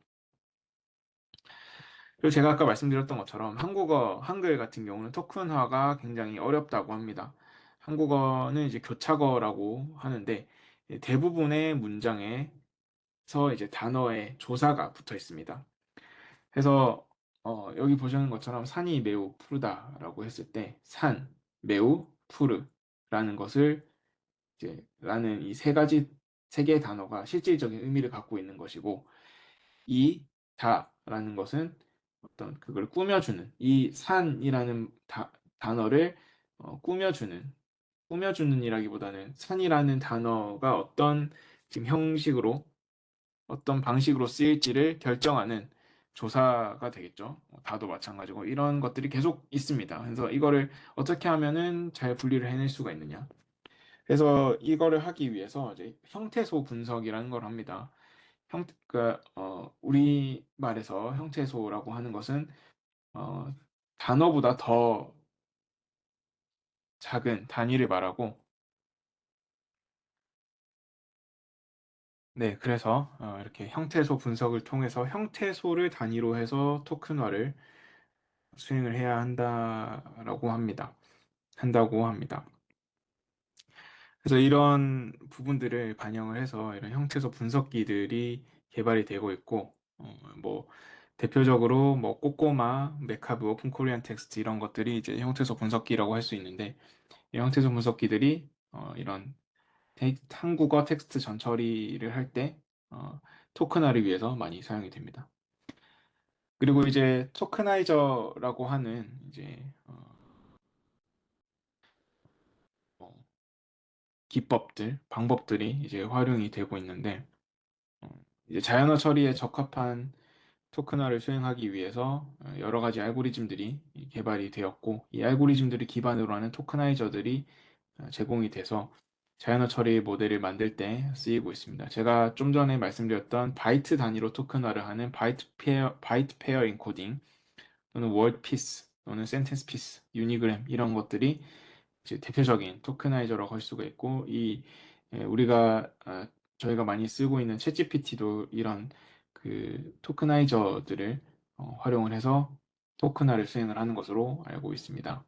그리고 제가 아까 말씀드렸던 것처럼 한국어, 한글 같은 경우는 토큰화가 굉장히 어렵다고 합니다. 한국어는 이제 교차어라고 하는데, 대부분의 문장에서 이제 단어의 조사가 붙어 있습니다. 그래서 여기 보시는 것처럼 산이 매우 푸르다라고 했을 때 산, 매우, 푸르라는 것을 이제 라는 이 세 가지 세 개의 단어가 실질적인 의미를 갖고 있는 것이고 이 다라는 것은 어떤 그걸 꾸며주는 이 산이라는 단어를 꾸며주는이라기보다는 산이라는 단어가 어떤 지금 형식으로 어떤 방식으로 쓰일지를 결정하는 조사가 되겠죠. 다도 마찬가지고 이런 것들이 계속 있습니다. 그래서 이거를 어떻게 하면은 잘 분리를 해낼 수가 있느냐. 그래서 이거를 하기 위해서 이제 형태소 분석이라는 걸 합니다. 우리 말에서 형태소라고 하는 것은 어, 단어보다 더 작은 단위를 말하고, 네, 그래서 이렇게 형태소 분석을 통해서 형태소를 단위로 해서 토큰화를 수행을 해야 한다고 합니다. 그래서 이런 부분들을 반영을 해서 이런 형태소 분석기들이 개발이 되고 있고, 뭐, 대표적으로 뭐, 꼬꼬마, 메카브, 오픈 코리안 텍스트 이런 것들이 이제 형태소 분석기라고 할 수 있는데, 이 형태소 분석기들이 이런 한국어 텍스트 전처리를 할 때, 토큰화를 위해서 많이 사용이 됩니다. 그리고 이제 토크나이저라고 하는 이제 뭐 기법들, 방법들이 이제 활용이 되고 있는데 어, 이제 자연어 처리에 적합한 토큰화를 수행하기 위해서 여러 가지 알고리즘들이 개발이 되었고 이 알고리즘들을 기반으로 하는 토크나이저들이 제공이 돼서 자연어 처리 모델을 만들 때 쓰이고 있습니다. 제가 좀 전에 말씀드렸던 바이트 단위로 토큰화를 하는 바이트 페어 인코딩 또는 월드 피스 또는 센텐스 피스, 유니그램 이런 것들이 이제 대표적인 토크나이저라고 할 수가 있고 우리가 저희가 많이 쓰고 있는 챗GPT도 이런 그 토크나이저들을 활용을 해서 토큰화를 수행을 하는 것으로 알고 있습니다.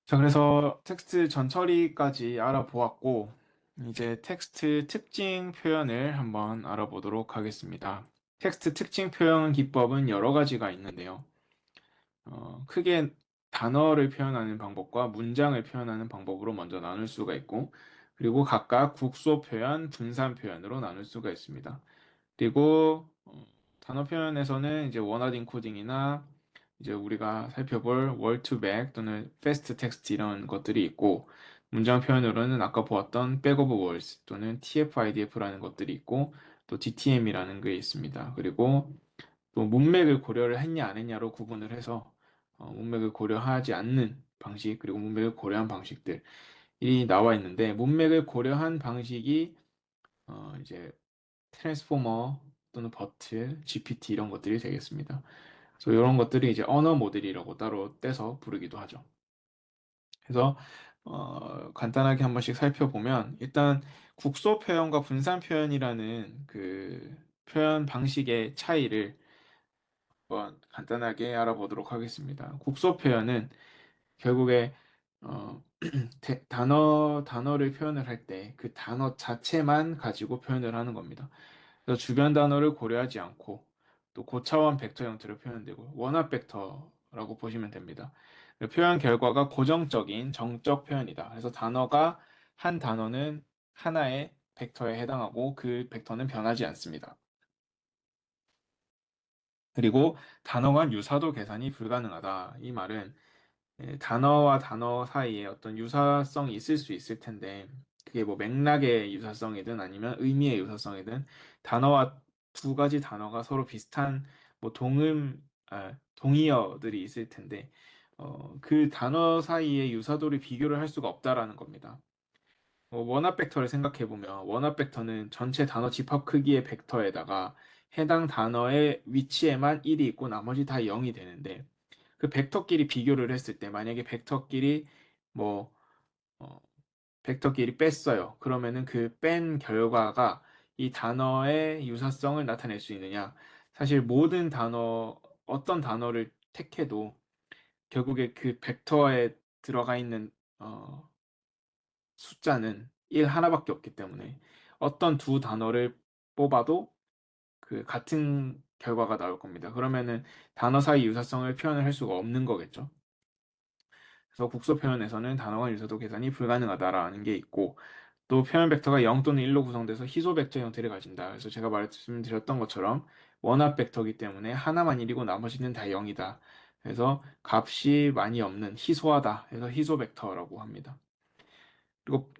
자, 그래서 텍스트 전처리까지 알아보았고 이제 텍스트 특징 표현을 한번 알아보도록 하겠습니다. 텍스트 특징 표현 기법은 여러 가지가 있는데요. 크게 단어를 표현하는 방법과 문장을 표현하는 방법으로 먼저 나눌 수가 있고, 그리고 각각 국소 표현, 분산 표현으로 나눌 수가 있습니다. 그리고 단어 표현에서는 이제 원어드 인코딩이나 이제 우리가 살펴볼 월 투백 또는 패스트 텍스트 이런 것들이 있고, 문장 표현으로는 아까 보았던 back of words 또는 TF-IDF라는 것들이 있고 또 DTM이라는 게 있습니다. 그리고 또 문맥을 고려를 했냐 안 했냐로 구분을 해서 문맥을 고려하지 않는 방식 그리고 문맥을 고려한 방식들이 나와 있는데 문맥을 고려한 방식이 이제 트랜스포머 또는 버트, GPT 이런 것들이 되겠습니다. 그래서 이런 것들이 이제 언어 모델이라고 따로 떼서 부르기도 하죠. 그래서 간단하게 한 번씩 살펴보면 일단 국소 표현과 분산 표현이라는 그 표현 방식의 차이를 한번 간단하게 알아보도록 하겠습니다. 국소 표현은 결국에 어, 단어를 표현을 할 때 그 단어 자체만 가지고 표현을 하는 겁니다. 그래서 주변 단어를 고려하지 않고 또 고차원 벡터 형태로 표현되고 원합 벡터라고 보시면 됩니다. 표현 결과가 고정적인 정적 표현이다. 그래서 한 단어는 하나의 벡터에 해당하고 그 벡터는 변하지 않습니다. 그리고 단어 간 유사도 계산이 불가능하다. 이 말은 단어와 단어 사이에 어떤 유사성이 있을 수 있을 텐데, 그게 뭐 맥락의 유사성이든 아니면 의미의 유사성이든, 단어와 두 가지 단어가 서로 비슷한 뭐 동의어들이 있을 텐데, 그 단어 사이의 유사도를 비교를 할 수가 없다라는 겁니다. 원합 벡터를 생각해 보면, 원합 벡터는 전체 단어 집합 크기의 벡터에다가 해당 단어의 위치에만 1이 있고 나머지 다 0이 되는데, 그 벡터끼리 비교를 했을 때 만약에 뭐 어, 벡터끼리 뺐어요. 그러면은 그 뺀 결과가 이 단어의 유사성을 나타낼 수 있느냐? 사실 어떤 단어를 택해도 결국에 그 벡터에 들어가 있는 숫자는 1 하나밖에 없기 때문에 어떤 두 단어를 뽑아도 그 같은 결과가 나올 겁니다. 그러면은 단어 사이 유사성을 표현을 할 수가 없는 거겠죠. 그래서 국소 표현에서는 단어 간 유사도 계산이 불가능하다라는 게 있고 또 표현 벡터가 0 또는 1로 구성돼서 희소 벡터 형태를 가진다. 그래서 제가 말씀드렸던 것처럼 원합 벡터이기 때문에 하나만 1이고 나머지는 다 0이다. 그래서 값이 많이 없는 희소하다. 그래서 희소 벡터라고 합니다. 그리고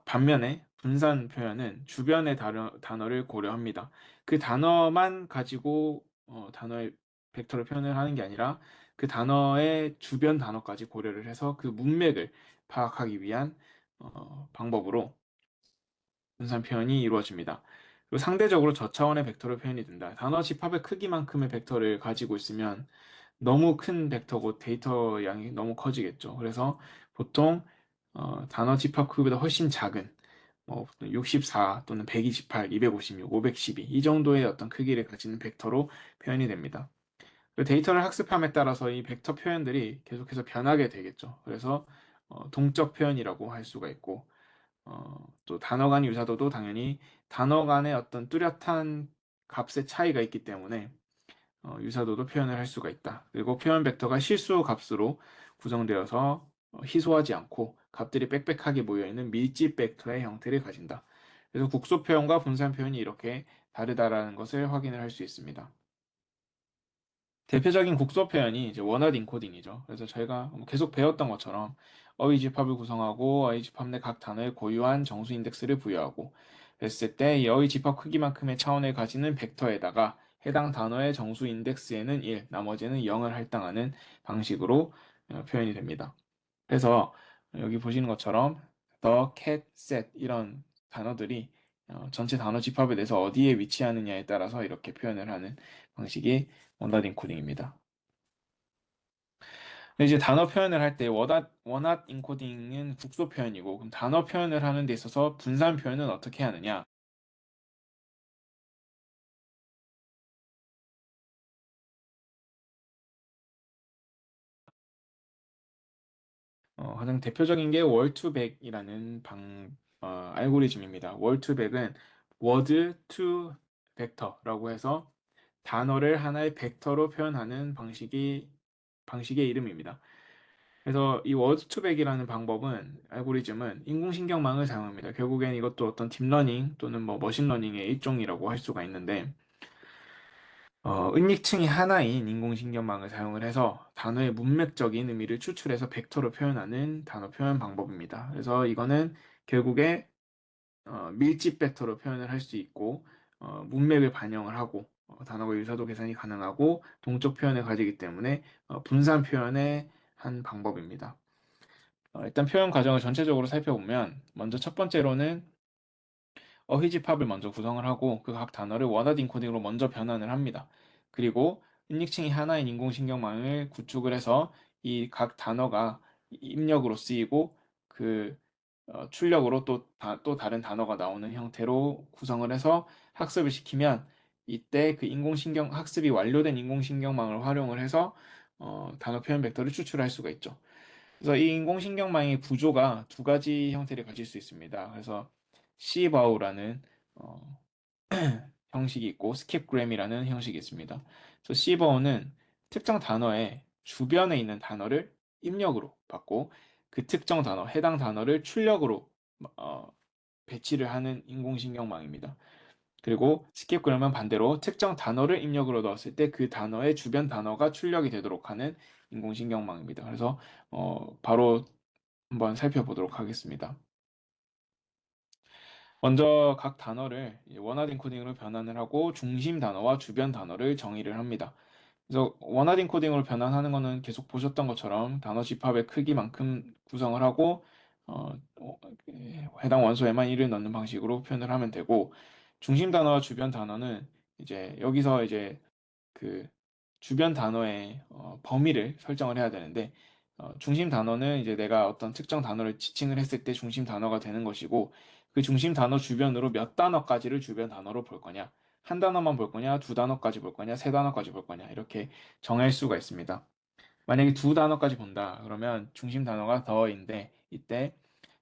반면에 분산 표현은 주변의 단어를 고려합니다. 그 단어만 가지고 단어의 벡터를 표현을 하는 게 아니라 그 단어의 주변 단어까지 고려를 해서 그 문맥을 파악하기 위한 방법으로 분산 표현이 이루어집니다. 그리고 상대적으로 저차원의 벡터로 표현이 된다. 단어 집합의 크기만큼의 벡터를 가지고 있으면 너무 큰 벡터고 데이터 양이 너무 커지겠죠. 그래서 보통 단어 집합 크기보다 훨씬 작은 64 또는 128, 256, 512 이 정도의 어떤 크기를 가지는 벡터로 표현이 됩니다. 그 데이터를 학습함에 따라서 이 벡터 표현들이 계속해서 변하게 되겠죠. 그래서 동적 표현이라고 할 수가 있고 또 단어 간 유사도도 당연히 단어 간의 어떤 뚜렷한 값의 차이가 있기 때문에 유사도도 표현을 할 수가 있다. 그리고 표현 벡터가 실수 값으로 구성되어서 희소하지 않고 값들이 빽빽하게 모여있는 밀집 벡터의 형태를 가진다. 그래서 국소 표현과 분산 표현이 이렇게 다르다라는 것을 확인을 할 수 있습니다. 대표적인 국소 표현이 이제 원어드 인코딩이죠. 그래서 저희가 뭐 계속 배웠던 것처럼 어휘 집합을 구성하고 어휘 집합 내 각 단어에 고유한 정수 인덱스를 부여하고 그랬을 때 이 어휘 집합 크기만큼의 차원을 가지는 벡터에다가 해당 단어의 정수 인덱스에는 1, 나머지는 0을 할당하는 방식으로 표현이 됩니다. 그래서 여기 보시는 것처럼 the, cat, set 이런 단어들이 전체 단어 집합에 대해서 어디에 위치하느냐에 따라서 이렇게 표현을 하는 방식이 원어드 인코딩입니다. 근데 이제 단어 표현을 할 때 원어드 인코딩은 국소 표현이고 그럼 단어 표현을 하는 데 있어서 분산 표현은 어떻게 하느냐? 가장 대표적인 게 월투백이라는 알고리즘입니다. 월투백은 word to vector라고 해서 단어를 하나의 벡터로 표현하는 방식의 이름입니다. 그래서 이 word to vec이라는 알고리즘은 인공신경망을 사용합니다. 결국엔 이것도 어떤 딥러닝 또는 뭐 머신러닝의 일종이라고 할 수가 있는데 은닉층이 하나인 인공신경망을 사용을 해서 단어의 문맥적인 의미를 추출해서 벡터로 표현하는 단어 표현 방법입니다. 그래서 이거는 결국에 밀집 벡터로 표현을 할 수 있고 문맥을 반영을 하고 단어가 유사도 계산이 가능하고 동적 표현을 가지기 때문에 분산 표현의 한 방법입니다. 일단 표현 과정을 전체적으로 살펴보면 먼저 첫 번째로는 어휘집합을 먼저 구성을 하고 그 각 단어를 원어드 인코딩으로 먼저 변환을 합니다. 그리고 인닉칭이 하나인 인공신경망을 구축을 해서 이 각 단어가 입력으로 쓰이고 그 출력으로 또 다른 단어가 나오는 형태로 구성을 해서 학습을 시키면 이때 그 학습이 완료된 인공신경망을 활용을 해서 단어 표현 벡터를 추출할 수가 있죠. 그래서 이 인공신경망의 구조가 두 가지 형태를 가질 수 있습니다. 그래서 시바우라는 어, 형식이 있고 스킵그램이라는 형식이 있습니다. 그래서 시바우는 특정 단어의 주변에 있는 단어를 입력으로 받고 그 특정 단어, 해당 단어를 출력으로 어, 배치를 하는 인공신경망입니다. 그리고 스킵그램은 반대로 특정 단어를 입력으로 넣었을 때 그 단어의 주변 단어가 출력이 되도록 하는 인공신경망입니다. 그래서 바로 한번 살펴보도록 하겠습니다. 먼저 각 단어를 원하드 인코딩으로 변환을 하고 중심 단어와 주변 단어를 정의를 합니다. 그래서 원하드 인코딩으로 변환하는 것은 계속 보셨던 것처럼 단어 집합의 크기만큼 구성을 하고 해당 원소에만 1을 넣는 방식으로 표현을 하면 되고 중심 단어와 주변 단어는 이제 여기서 이제 그 주변 단어의 범위를 설정을 해야 되는데 중심 단어는 이제 내가 어떤 특정 단어를 지칭을 했을 때 중심 단어가 되는 것이고 그 중심 단어 주변으로 몇 단어까지를 주변 단어로 볼 거냐 한 단어만 볼 거냐 두 단어까지 볼 거냐 세 단어까지 볼 거냐 이렇게 정할 수가 있습니다. 만약에 두 단어까지 본다 그러면 중심 단어가 더인데 이때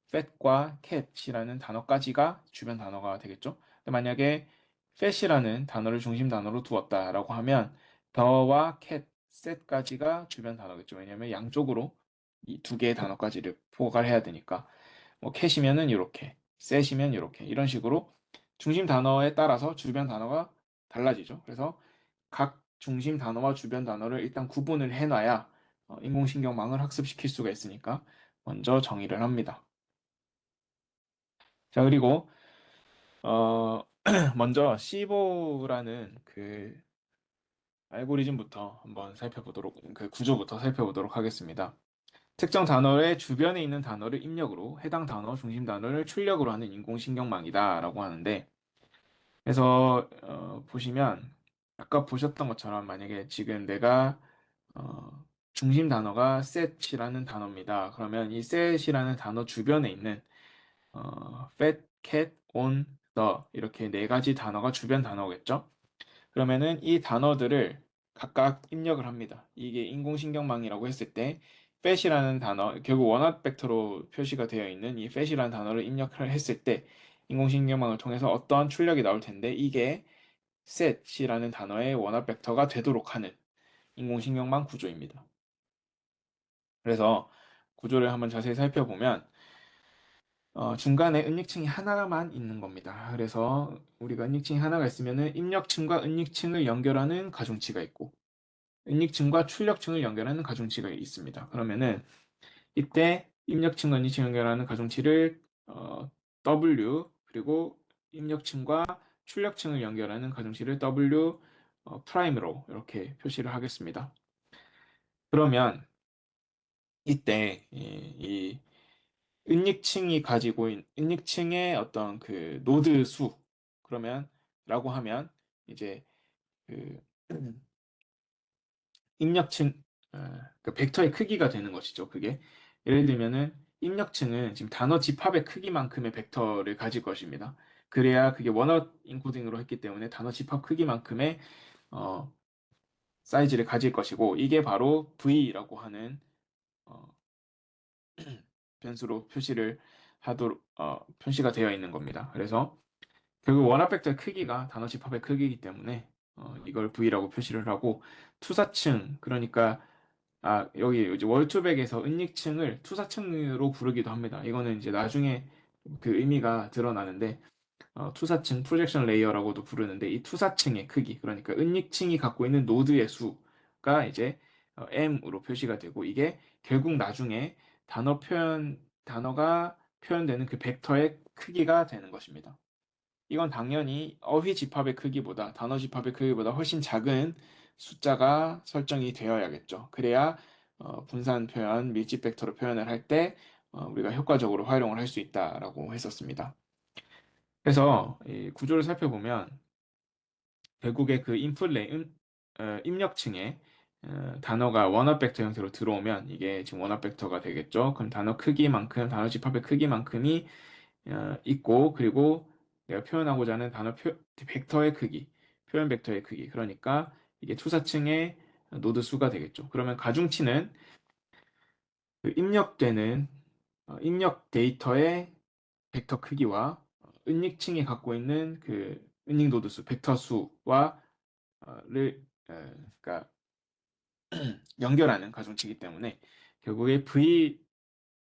fat과 cat이라는 단어까지가 주변 단어가 되겠죠. 근데 만약에 fat이라는 단어를 중심 단어로 두었다라고 하면 the와 cat, set까지가 주변 단어겠죠. 왜냐하면 양쪽으로 이 두 개의 단어까지를 포괄 해야 되니까 뭐 cat이면은 이렇게, set이면 이렇게 이런 식으로 중심 단어에 따라서 주변 단어가 달라지죠. 그래서 각 중심 단어와 주변 단어를 일단 구분을 해놔야 인공신경망을 학습시킬 수가 있으니까 먼저 정의를 합니다. 자, 그리고 먼저 시보라는 그 알고리즘부터 한번 그 구조부터 살펴보도록 하겠습니다. 특정 단어의 주변에 있는 단어를 입력으로 해당 단어 중심 단어를 출력으로 하는 인공신경망이다라고 하는데 그래서 보시면 아까 보셨던 것처럼 만약에 지금 내가 중심 단어가 set이라는 단어입니다. 그러면 이 set이라는 단어 주변에 있는 fat, cat, on, the 이렇게 네 가지 단어가 주변 단어겠죠? 그러면은 이 단어들을 각각 입력을 합니다. 이게 인공신경망이라고 했을 때 fat이라는 단어, 결국 원합 벡터로 표시가 되어 있는 이 fat이라는 단어를 입력을 했을 때 인공신경망을 통해서 어떠한 출력이 나올 텐데 이게 set이라는 단어의 원합 벡터가 되도록 하는 인공신경망 구조입니다. 그래서 구조를 한번 자세히 살펴보면 중간에 은닉층이 하나만 있는 겁니다. 그래서 우리가 은닉층이 하나가 있으면은 입력층과 은닉층을 연결하는 가중치가 있고, 은닉층과 출력층을 연결하는 가중치가 있습니다. 그러면은 이때 입력층과 은닉층 연결하는 가중치를 W 그리고 입력층과 출력층을 연결하는 가중치를 W 프라임으로 이렇게 표시를 하겠습니다. 그러면 이때 이 은닉층의 어떤 그 노드 수 그러면 라고 하면 이제 그 입력층 그 벡터의 크기가 되는 것이죠. 그게 예를 들면은 입력층은 지금 단어 집합의 크기만큼의 벡터를 가질 것입니다. 그래야 그게 원어 인코딩으로 했기 때문에 단어 집합 크기만큼의 어, 사이즈를 가질 것이고 이게 바로 V라고 하는 어, 변수로 표시가 되어 있는 겁니다. 그래서 결국 원합 벡터의 크기가 단어 집합의 크기이기 때문에 이걸 V라고 표시를 하고 투사층 그러니까 여기 이제 월투백에서 은닉층을 투사층으로 부르기도 합니다. 이거는 이제 나중에 그 의미가 드러나는데 투사층 프로젝션 레이어라고도 부르는데 이 투사층의 크기, 그러니까 은닉층이 갖고 있는 노드의 수가 이제 m으로 표시가 되고 이게 결국 나중에 단어가 표현되는 그 벡터의 크기가 되는 것입니다. 이건 당연히 어휘 집합의 크기보다 단어 집합의 크기보다 훨씬 작은 숫자가 설정이 되어야겠죠. 그래야 분산 표현, 밀집 벡터로 표현을 할 때 우리가 효과적으로 활용을 할 수 있다라고 했었습니다. 그래서 이 구조를 살펴보면 결국에 그 입력층에 단어가 원합 벡터 형태로 들어오면 이게 지금 원합 벡터가 되겠죠. 그럼 단어 크기만큼, 단어 집합의 크기만큼이 있고, 그리고 내가 표현하고자 하는 벡터의 크기, 표현 벡터의 크기. 그러니까 이게 투사층의 노드 수가 되겠죠. 그러면 가중치는 그 입력 데이터의 벡터 크기와 은닉층이 갖고 있는 그 은닉 노드 수, 벡터 수와 그러니까 연결하는 가중치이기 때문에 결국에 V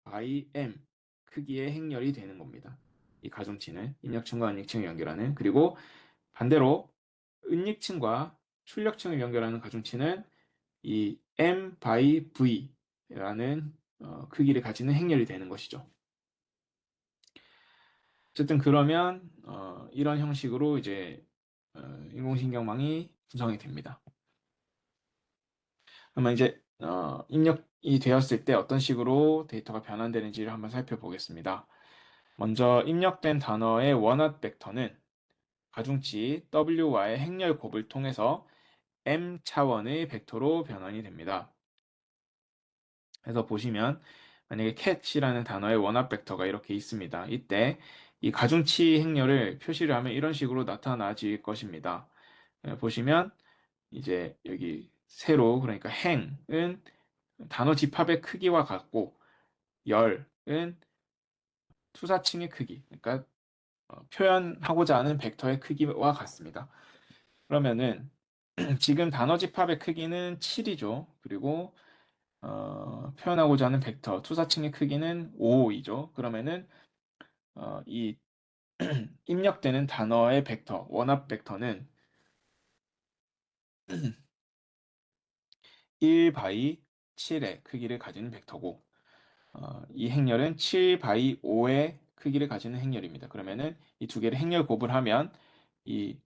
by M 크기의 행렬이 되는 겁니다. 이 가중치는 입력층과 은닉층을 연결하는, 그리고 반대로 은닉층과 출력층을 연결하는 가중치는 이 M by V라는 크기를 가지는 행렬이 되는 것이죠. 어쨌든 그러면 이런 형식으로 이제 인공신경망이 구성이 됩니다. 그러면 이제 입력이 되었을 때 어떤 식으로 데이터가 변환되는지를 한번 살펴보겠습니다. 먼저 입력된 단어의 원합 벡터는 가중치 W와의 행렬 곱을 통해서 M 차원의 벡터로 변환이 됩니다. 그래서 보시면 만약에 cat이라는 단어의 원합 벡터가 이렇게 있습니다. 이때 이 가중치 행렬을 표시를 하면 이런 식으로 나타나질 것입니다. 보시면 이제 여기 세로, 그러니까 행은 단어 집합의 크기와 같고 열은 투사층의 크기, 그러니까 표현하고자 하는 벡터의 크기와 같습니다. 그러면은 지금 단어 집합의 크기는 7이죠. 그리고 표현하고자 하는 벡터 투사층의 크기는 5이죠. 그러면은 이 입력되는 단어의 벡터 원합 벡터는 1 바이 7의 크기를 가지는 벡터고 이 행렬은 7 바이 5의 크기를 가지는 행렬입니다. 그러면은 이 두 개를 행렬 곱을 하면 이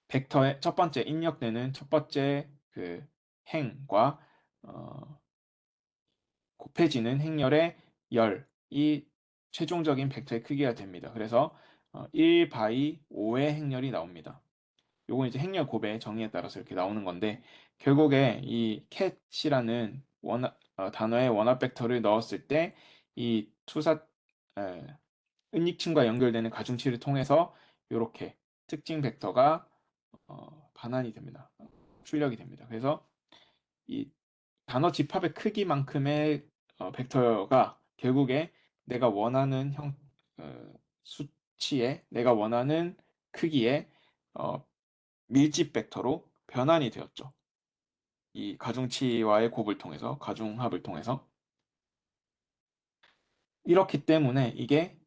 벡터의 첫 번째 입력되는 첫 번째 그 행과 곱해지는 행렬의 열이 최종적인 벡터의 크기가 됩니다. 그래서 1 바이 5의 행렬이 나옵니다. 요건 이제 행렬 곱의 정의에 따라서 이렇게 나오는 건데 결국에 이 cat이라는 단어의 원합 벡터를 넣었을 때 이 은닉층과 연결되는 가중치를 통해서 이렇게 특징 벡터가 반환이 됩니다. 출력이 됩니다. 그래서 이 단어 집합의 크기만큼의 벡터가 결국에 내가 원하는 수치에 내가 원하는 크기의 어, 밀집 벡터로 변환이 되었죠. 이 가중치와의 곱을 통해서, 가중합을 통해서. 이렇기 때문에 이게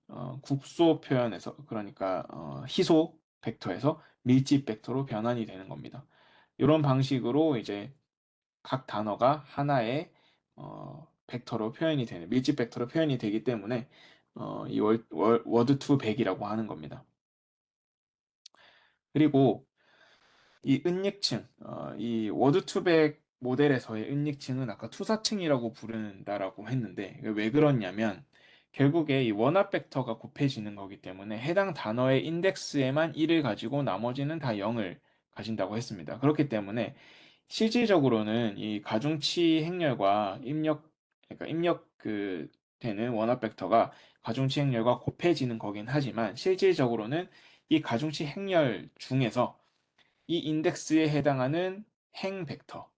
국소 표현에서, 그러니까 희소 벡터에서 밀집 벡터로 변환이 되는 겁니다. 이런 방식으로 이제 각 단어가 하나의 벡터로 표현이 되는, 밀집 벡터로 표현이 되기 때문에 이 워드 투 백이라고 하는 겁니다. 그리고 이 은닉층, 이 워드 투백 모델에서의 은닉층은 아까 투사층이라고 부른다라고 했는데 왜 그러냐면 결국에 이 원합 벡터가 곱해지는 거기 때문에 해당 단어의 인덱스에만 1을 가지고 나머지는 다 0을 가진다고 했습니다. 그렇기 때문에 실질적으로는 이 가중치 행렬과 그러니까 입력 되는 원합 벡터가 가중치 행렬과 곱해지는 거긴 하지만 실질적으로는 이 가중치 행렬 중에서 이 인덱스에 해당하는 행 벡터.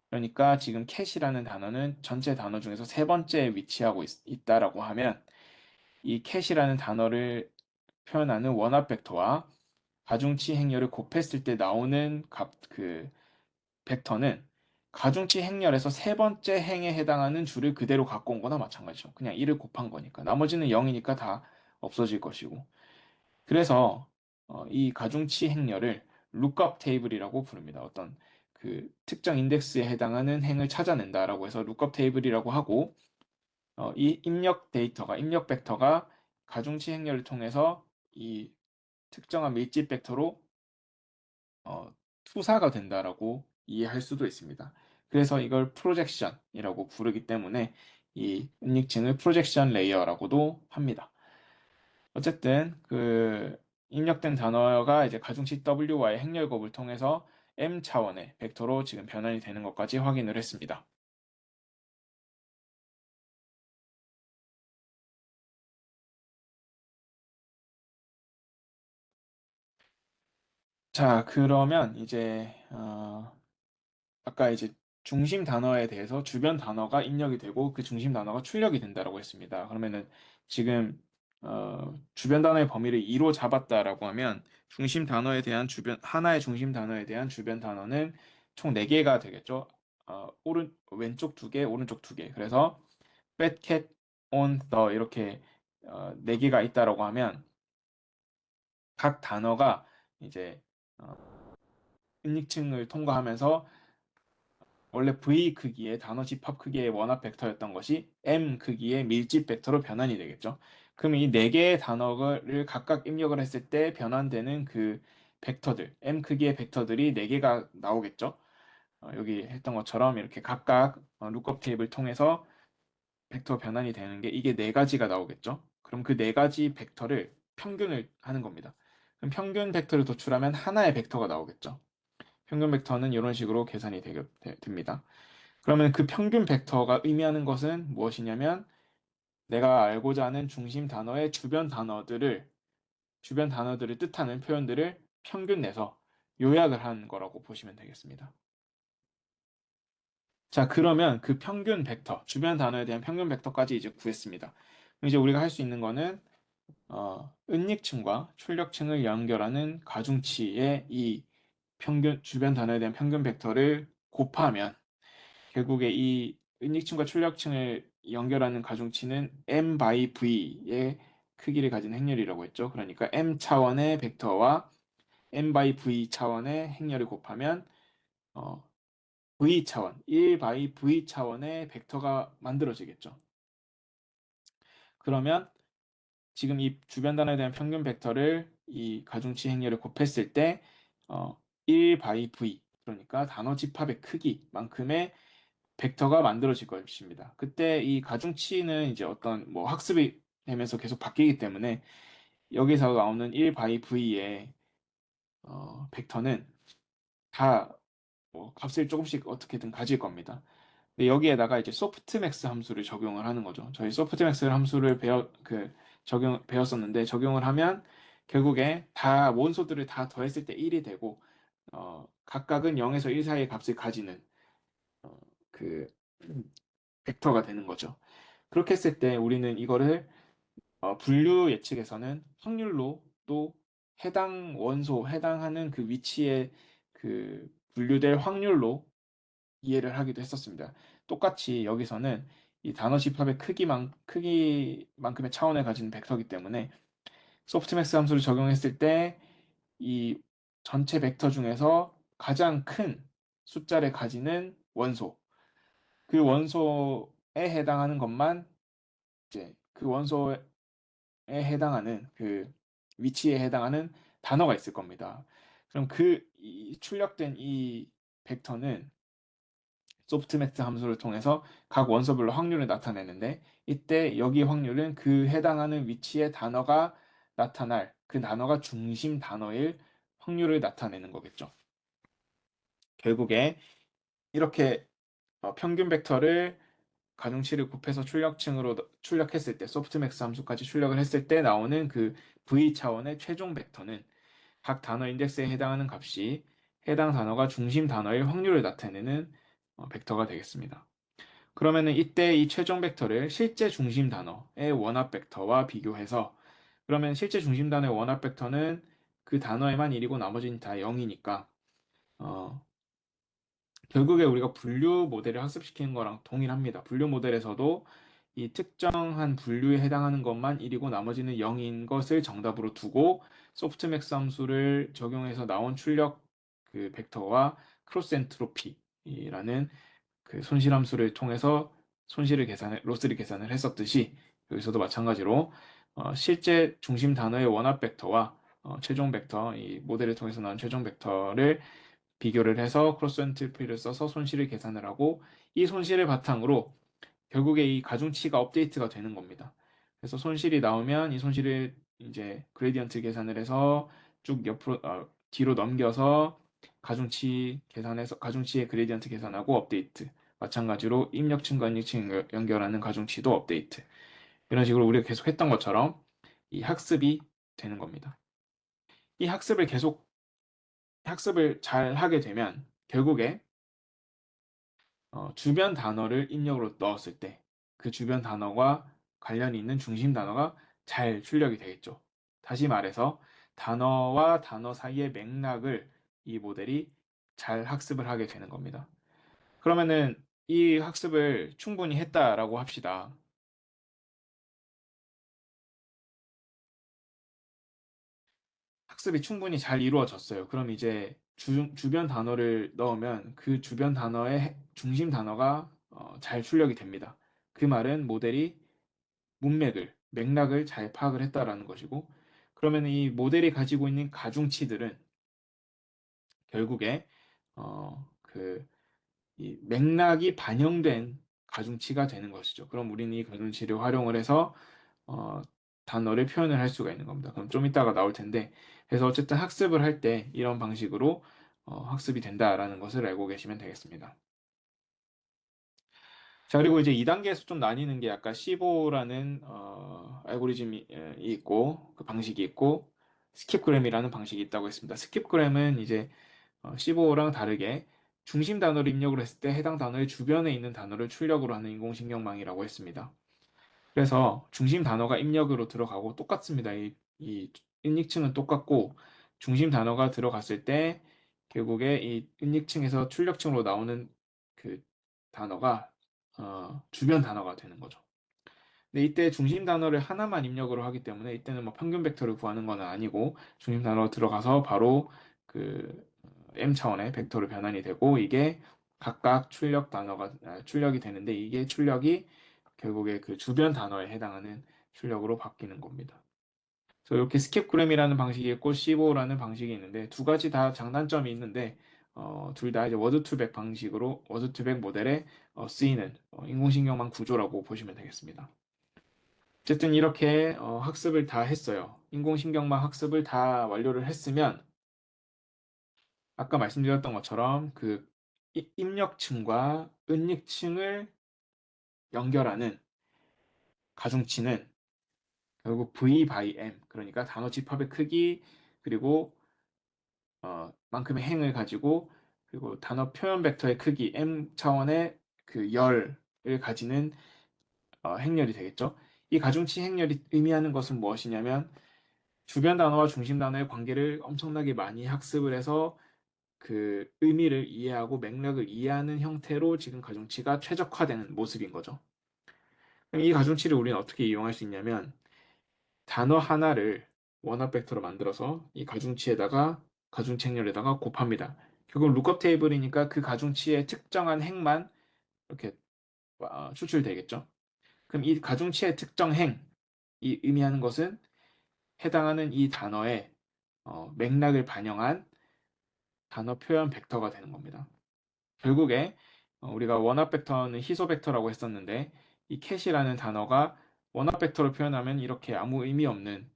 그러니까 지금 cat이라는 단어는 전체 단어 중에서 세 번째에 위치하고 있다라고 하면 이 cat이라는 단어를 표현하는 원합 벡터와 가중치 행렬을 곱했을 때 나오는 벡터는 가중치 행렬에서 세 번째 행에 해당하는 줄을 그대로 갖고 온 거나 마찬가지죠. 그냥 1을 곱한 거니까. 나머지는 0이니까 다 없어질 것이고. 그래서 이 가중치 행렬을 lookup 테이블이라고 부릅니다. 어떤 그 특정 인덱스에 해당하는 행을 찾아낸다라고 해서 lookup 테이블이라고 하고, 이 입력 벡터가 가중치 행렬을 통해서 이 특정한 밀집 벡터로 투사가 된다라고 이해할 수도 있습니다. 그래서 이걸 프로젝션이라고 부르기 때문에 이 은닉층을 프로젝션 레이어라고도 합니다. 어쨌든 그 입력된 단어가 이제 가중치 W와의 행렬 곱을 통해서 M 차원의 벡터로 지금 변환이 되는 것까지 확인을 했습니다. 자, 그러면 이제 아까 이제 중심 단어에 대해서 주변 단어가 입력이 되고 그 중심 단어가 출력이 된다라고 했습니다. 그러면은 지금 주변 단어의 범위를 2로 잡았다라고 하면 중심 단어에 대한 하나의 중심 단어에 대한 주변 단어는 총 4개가 되겠죠. 왼쪽 2개, 오른쪽 2개. 그래서 fat cat on the 이렇게 4개가 있다라고 하면 각 단어가 이제 인닉층을 통과하면서 원래 V 크기의 단어 집합 크기의 원합 벡터였던 것이 M 크기의 밀집 벡터로 변환이 되겠죠. 그럼 이 네 개의 단어를 각각 입력을 했을 때 변환되는 그 벡터들, M 크기의 벡터들이 네 개가 나오겠죠. 여기 했던 것처럼 이렇게 각각 룩업 테이블 통해서 벡터 변환이 되는 게 이게 네 가지가 나오겠죠. 그럼 그 네 가지 벡터를 평균을 하는 겁니다. 그럼 평균 벡터를 도출하면 하나의 벡터가 나오겠죠. 평균 벡터는 이런 식으로 계산이 됩니다. 그러면 그 평균 벡터가 의미하는 것은 무엇이냐면 내가 알고자 하는 중심 단어의 주변 단어들을 뜻하는 표현들을 평균 내서 요약을 한 거라고 보시면 되겠습니다. 자, 그러면 그 평균 벡터, 주변 단어에 대한 평균 벡터까지 이제 구했습니다. 그럼 이제 우리가 할 수 있는 거는 은닉층과 출력층을 연결하는 가중치의 이 주변 단어에 대한 평균 벡터를 곱하면 결국에 이 은닉층과 출력층을 연결하는 가중치는 m by v의 크기를 가진 행렬이라고 했죠. 그러니까 m 차원의 벡터와 m by v 차원의 행렬을 곱하면 어, v 차원, 1 by v 차원의 벡터가 만들어지겠죠. 그러면 지금 이 주변 단어에 대한 평균 벡터를 이 가중치 행렬을 곱했을 때 1 by v, 그러니까 단어 집합의 크기만큼의 벡터가 만들어질 것입니다. 그때 이 가중치는 이제 어떤 뭐 학습이 되면서 계속 바뀌기 때문에 여기서 나오는 1 by v의 벡터는 다 뭐 값을 조금씩 어떻게든 가질 겁니다. 근데 여기에다가 이제 소프트맥스 함수를 적용을 하는 거죠. 저희 소프트맥스 함수를 배웠었는데 적용을 하면 결국에 다 원소들을 다 더했을 때 1이 되고 각각은 0에서 1 사이의 값을 가지는 어, 그 벡터가 되는 거죠. 그렇게 했을 때 우리는 이거를 분류 예측에서는 확률로 또 해당하는 그 위치에 그 분류될 확률로 이해를 하기도 했었습니다. 똑같이 여기서는 이 단어 집합의 크기만큼의 차원을 가진 벡터이기 때문에 소프트맥스 함수를 적용했을 때 이 전체 벡터 중에서 가장 큰 숫자를 가지는 원소, 그 원소에 해당하는 것만 이제 그 원소에 해당하는 그 위치에 해당하는 단어가 있을 겁니다. 그럼 출력된 이 벡터는 소프트맥스 함수를 통해서 각 원소별로 확률을 나타내는데 이때 여기 확률은 그 해당하는 위치의 단어가 나타날 그 단어가 중심 단어일 확률을 나타내는 거겠죠. 결국에 이렇게 평균 벡터를 가중치를 곱해서 출력했을 때 소프트맥스 함수까지 출력을 했을 때 나오는 그 V 차원의 최종 벡터는 각 단어 인덱스에 해당하는 값이 해당 단어가 중심 단어일 확률을 나타내는 벡터가 되겠습니다. 그러면은 이때 이 최종 벡터를 실제 중심 단어의 원합 벡터와 비교해서 그러면 실제 중심 단어의 원합 벡터는 그 단어에만 1이고 나머지는 다 0이니까 결국에 우리가 분류 모델을 학습시키는 거랑 동일합니다. 분류 모델에서도 이 특정한 분류에 해당하는 것만 1이고 나머지는 0인 것을 정답으로 두고 소프트맥스 함수를 적용해서 나온 출력 그 벡터와 크로스 엔트로피라는 그 손실 함수를 통해서 로스를 계산을 했었듯이 여기서도 마찬가지로 실제 중심 단어의 원합 벡터와 최종 벡터, 이 모델을 통해서 나온 최종 벡터를 비교를 해서 크로스 엔트로피를 써서 손실을 계산을 하고 이 손실을 바탕으로 결국에 이 가중치가 업데이트가 되는 겁니다. 그래서 손실이 나오면 이 손실을 이제 그레디언트 계산을 해서 쭉 옆으로 뒤로 넘겨서 가중치 계산해서 가중치의 그레디언트 계산하고 업데이트. 마찬가지로 입력층과 입력층 연결하는 가중치도 업데이트. 이런 식으로 우리가 계속 했던 것처럼 이 학습이 되는 겁니다. 이 학습을 잘 하게 되면 결국에 주변 단어를 입력으로 넣었을 때 그 주변 단어와 관련이 있는 중심 단어가 잘 출력이 되겠죠. 다시 말해서 단어와 단어 사이의 맥락을 이 모델이 잘 학습을 하게 되는 겁니다. 그러면은 이 학습을 충분히 했다라고 합시다. 학습이 충분히 잘 이루어졌어요. 그럼 이제 주변 단어를 넣으면 그 주변 단어의 중심 단어가 잘 출력이 됩니다. 그 말은 모델이 맥락을 잘 파악을 했다라는 것이고, 그러면 이 모델이 가지고 있는 가중치들은 결국에, 이 맥락이 반영된 가중치가 되는 것이죠. 그럼 우리는 이 가중치를 활용을 해서, 어, 단어를 표현을 할 수가 있는 겁니다. 그럼 좀 이따가 나올 텐데, 그래서 어쨌든 학습을 할 때 이런 방식으로 학습이 된다라는 것을 알고 계시면 되겠습니다. 자, 그리고 이제 2단계에서 좀 나뉘는 게 아까 시보라는 알고리즘이 있고 그 방식이 있고 스킵그램이라는 방식이 있다고 했습니다. 스킵그램은 이제 시보랑 다르게 중심 단어를 입력을 했을 때 해당 단어의 주변에 있는 단어를 출력으로 하는 인공신경망이라고 했습니다. 그래서 중심 단어가 입력으로 들어가고 똑같습니다. 이 인닉층은 똑같고 중심 단어가 들어갔을 때 결국에 이 인닉층에서 출력층으로 나오는 그 단어가 주변 단어가 되는 거죠. 근데 이때 중심 단어를 하나만 입력으로 하기 때문에 이때는 뭐 평균 벡터를 구하는 건 아니고 중심 단어 들어가서 바로 그 M 차원의 벡터로 변환이 되고 이게 각각 출력이 되는데 이게 출력이 결국에 그 주변 단어에 해당하는 출력으로 바뀌는 겁니다. 그래서 이렇게 스킵그램이라는 방식이 있고 C5라는 방식이 있는데 두 가지 다 장단점이 있는데 둘 다 이제 워드 투백 모델에 쓰이는 인공신경망 구조라고 보시면 되겠습니다. 어쨌든 이렇게 학습을 다 했어요. 인공신경망 학습을 다 완료를 했으면 아까 말씀드렸던 것처럼 그 입력층과 은닉층을 연결하는 가중치는 결국 V by M, 그러니까 단어 집합의 크기 그리고 만큼의 행을 가지고 그리고 단어 표현 벡터의 크기 M 차원의 그 열을 가지는 행렬이 되겠죠. 이 가중치 행렬이 의미하는 것은 무엇이냐면 주변 단어와 중심 단어의 관계를 엄청나게 많이 학습을 해서 그 의미를 이해하고 맥락을 이해하는 형태로 지금 가중치가 최적화되는 모습인 거죠. 그럼 이 가중치를 우리는 어떻게 이용할 수 있냐면 단어 하나를 원합 벡터로 만들어서 이 가중치에다가 가중치 행렬에다가 곱합니다. 결국 룩업 테이블이니까 그 가중치의 특정한 행만 이렇게 추출되겠죠. 그럼 이 가중치의 특정 행이 의미하는 것은 해당하는 이 단어의 맥락을 반영한 단어 표현 벡터가 되는 겁니다. 결국에 우리가 원합 벡터는 희소 벡터라고 했었는데 이 캣이라는 단어가 원합 벡터로 표현하면 이렇게 아무 의미 없는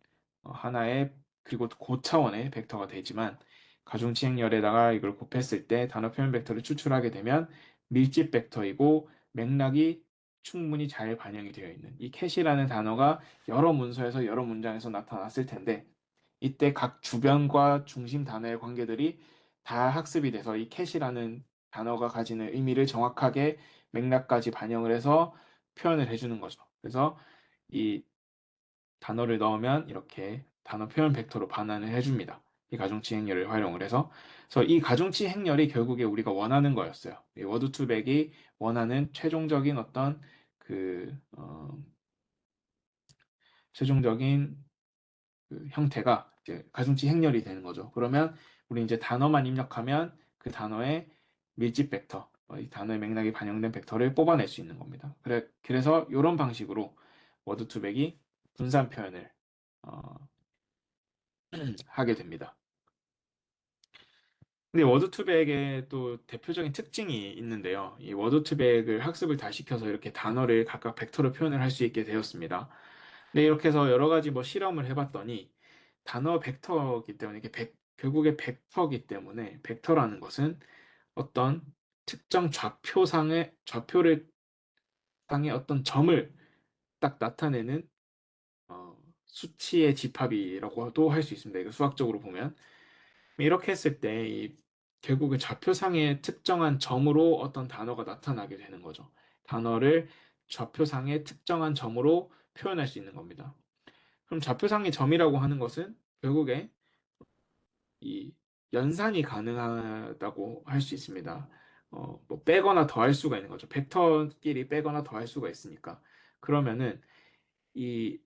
하나의 그리고 고차원의 벡터가 되지만 가중치행열에다가 이걸 곱했을 때 단어 표현 벡터를 추출하게 되면 밀집 벡터이고 맥락이 충분히 잘 반영이 되어 있는 이 캣이라는 단어가 여러 문서에서 여러 문장에서 나타났을 텐데 이때 각 주변과 중심 단어의 관계들이 다 학습이 돼서 이 캣이라는 단어가 가지는 의미를 정확하게 맥락까지 반영을 해서 표현을 해주는 거죠. 그래서 이 단어를 넣으면 이렇게 단어 표현 벡터로 반환을 해줍니다. 이 가중치 행렬을 활용을 해서. 그래서 이 가중치 행렬이 결국에 우리가 원하는 거였어요. 이 워드 투백이 원하는 최종적인 어떤 최종적인 그 형태가 이제 가중치 행렬이 되는 거죠. 그러면 우리 이제 단어만 입력하면 그 단어의 밀집 벡터, 이 단어의 맥락이 반영된 벡터를 뽑아낼 수 있는 겁니다. 그래서 이런 방식으로 워드 투백이 분산 표현을 어, 하게 됩니다. 근데 워드투백의 또 대표적인 특징이 있는데요. 이 워드투백을 학습을 다 시켜서 이렇게 단어를 각각 벡터로 표현을 할 수 있게 되었습니다. 근데 이렇게 해서 여러 가지 뭐 실험을 해봤더니 단어 벡터이기 때문에 결국에 벡터이기 때문에 벡터라는 것은 어떤 특정 좌표를 상의 어떤 점을 딱 나타내는 수치의 집합이라고도 할 수 있습니다. 이거 수학적으로 보면. 이렇게 했을 때 결국은 좌표상의 특정한 점으로 어떤 단어가 나타나게 되는 거죠. 단어를 좌표상의 특정한 점으로 표현할 수 있는 겁니다. 그럼 좌표상의 점이라고 하는 것은 결국에 이 연산이 가능하다고 할 수 있습니다. 뭐 빼거나 더할 수가 있는 거죠. 벡터끼리 빼거나 더할 수가 있으니까. 그러면은 이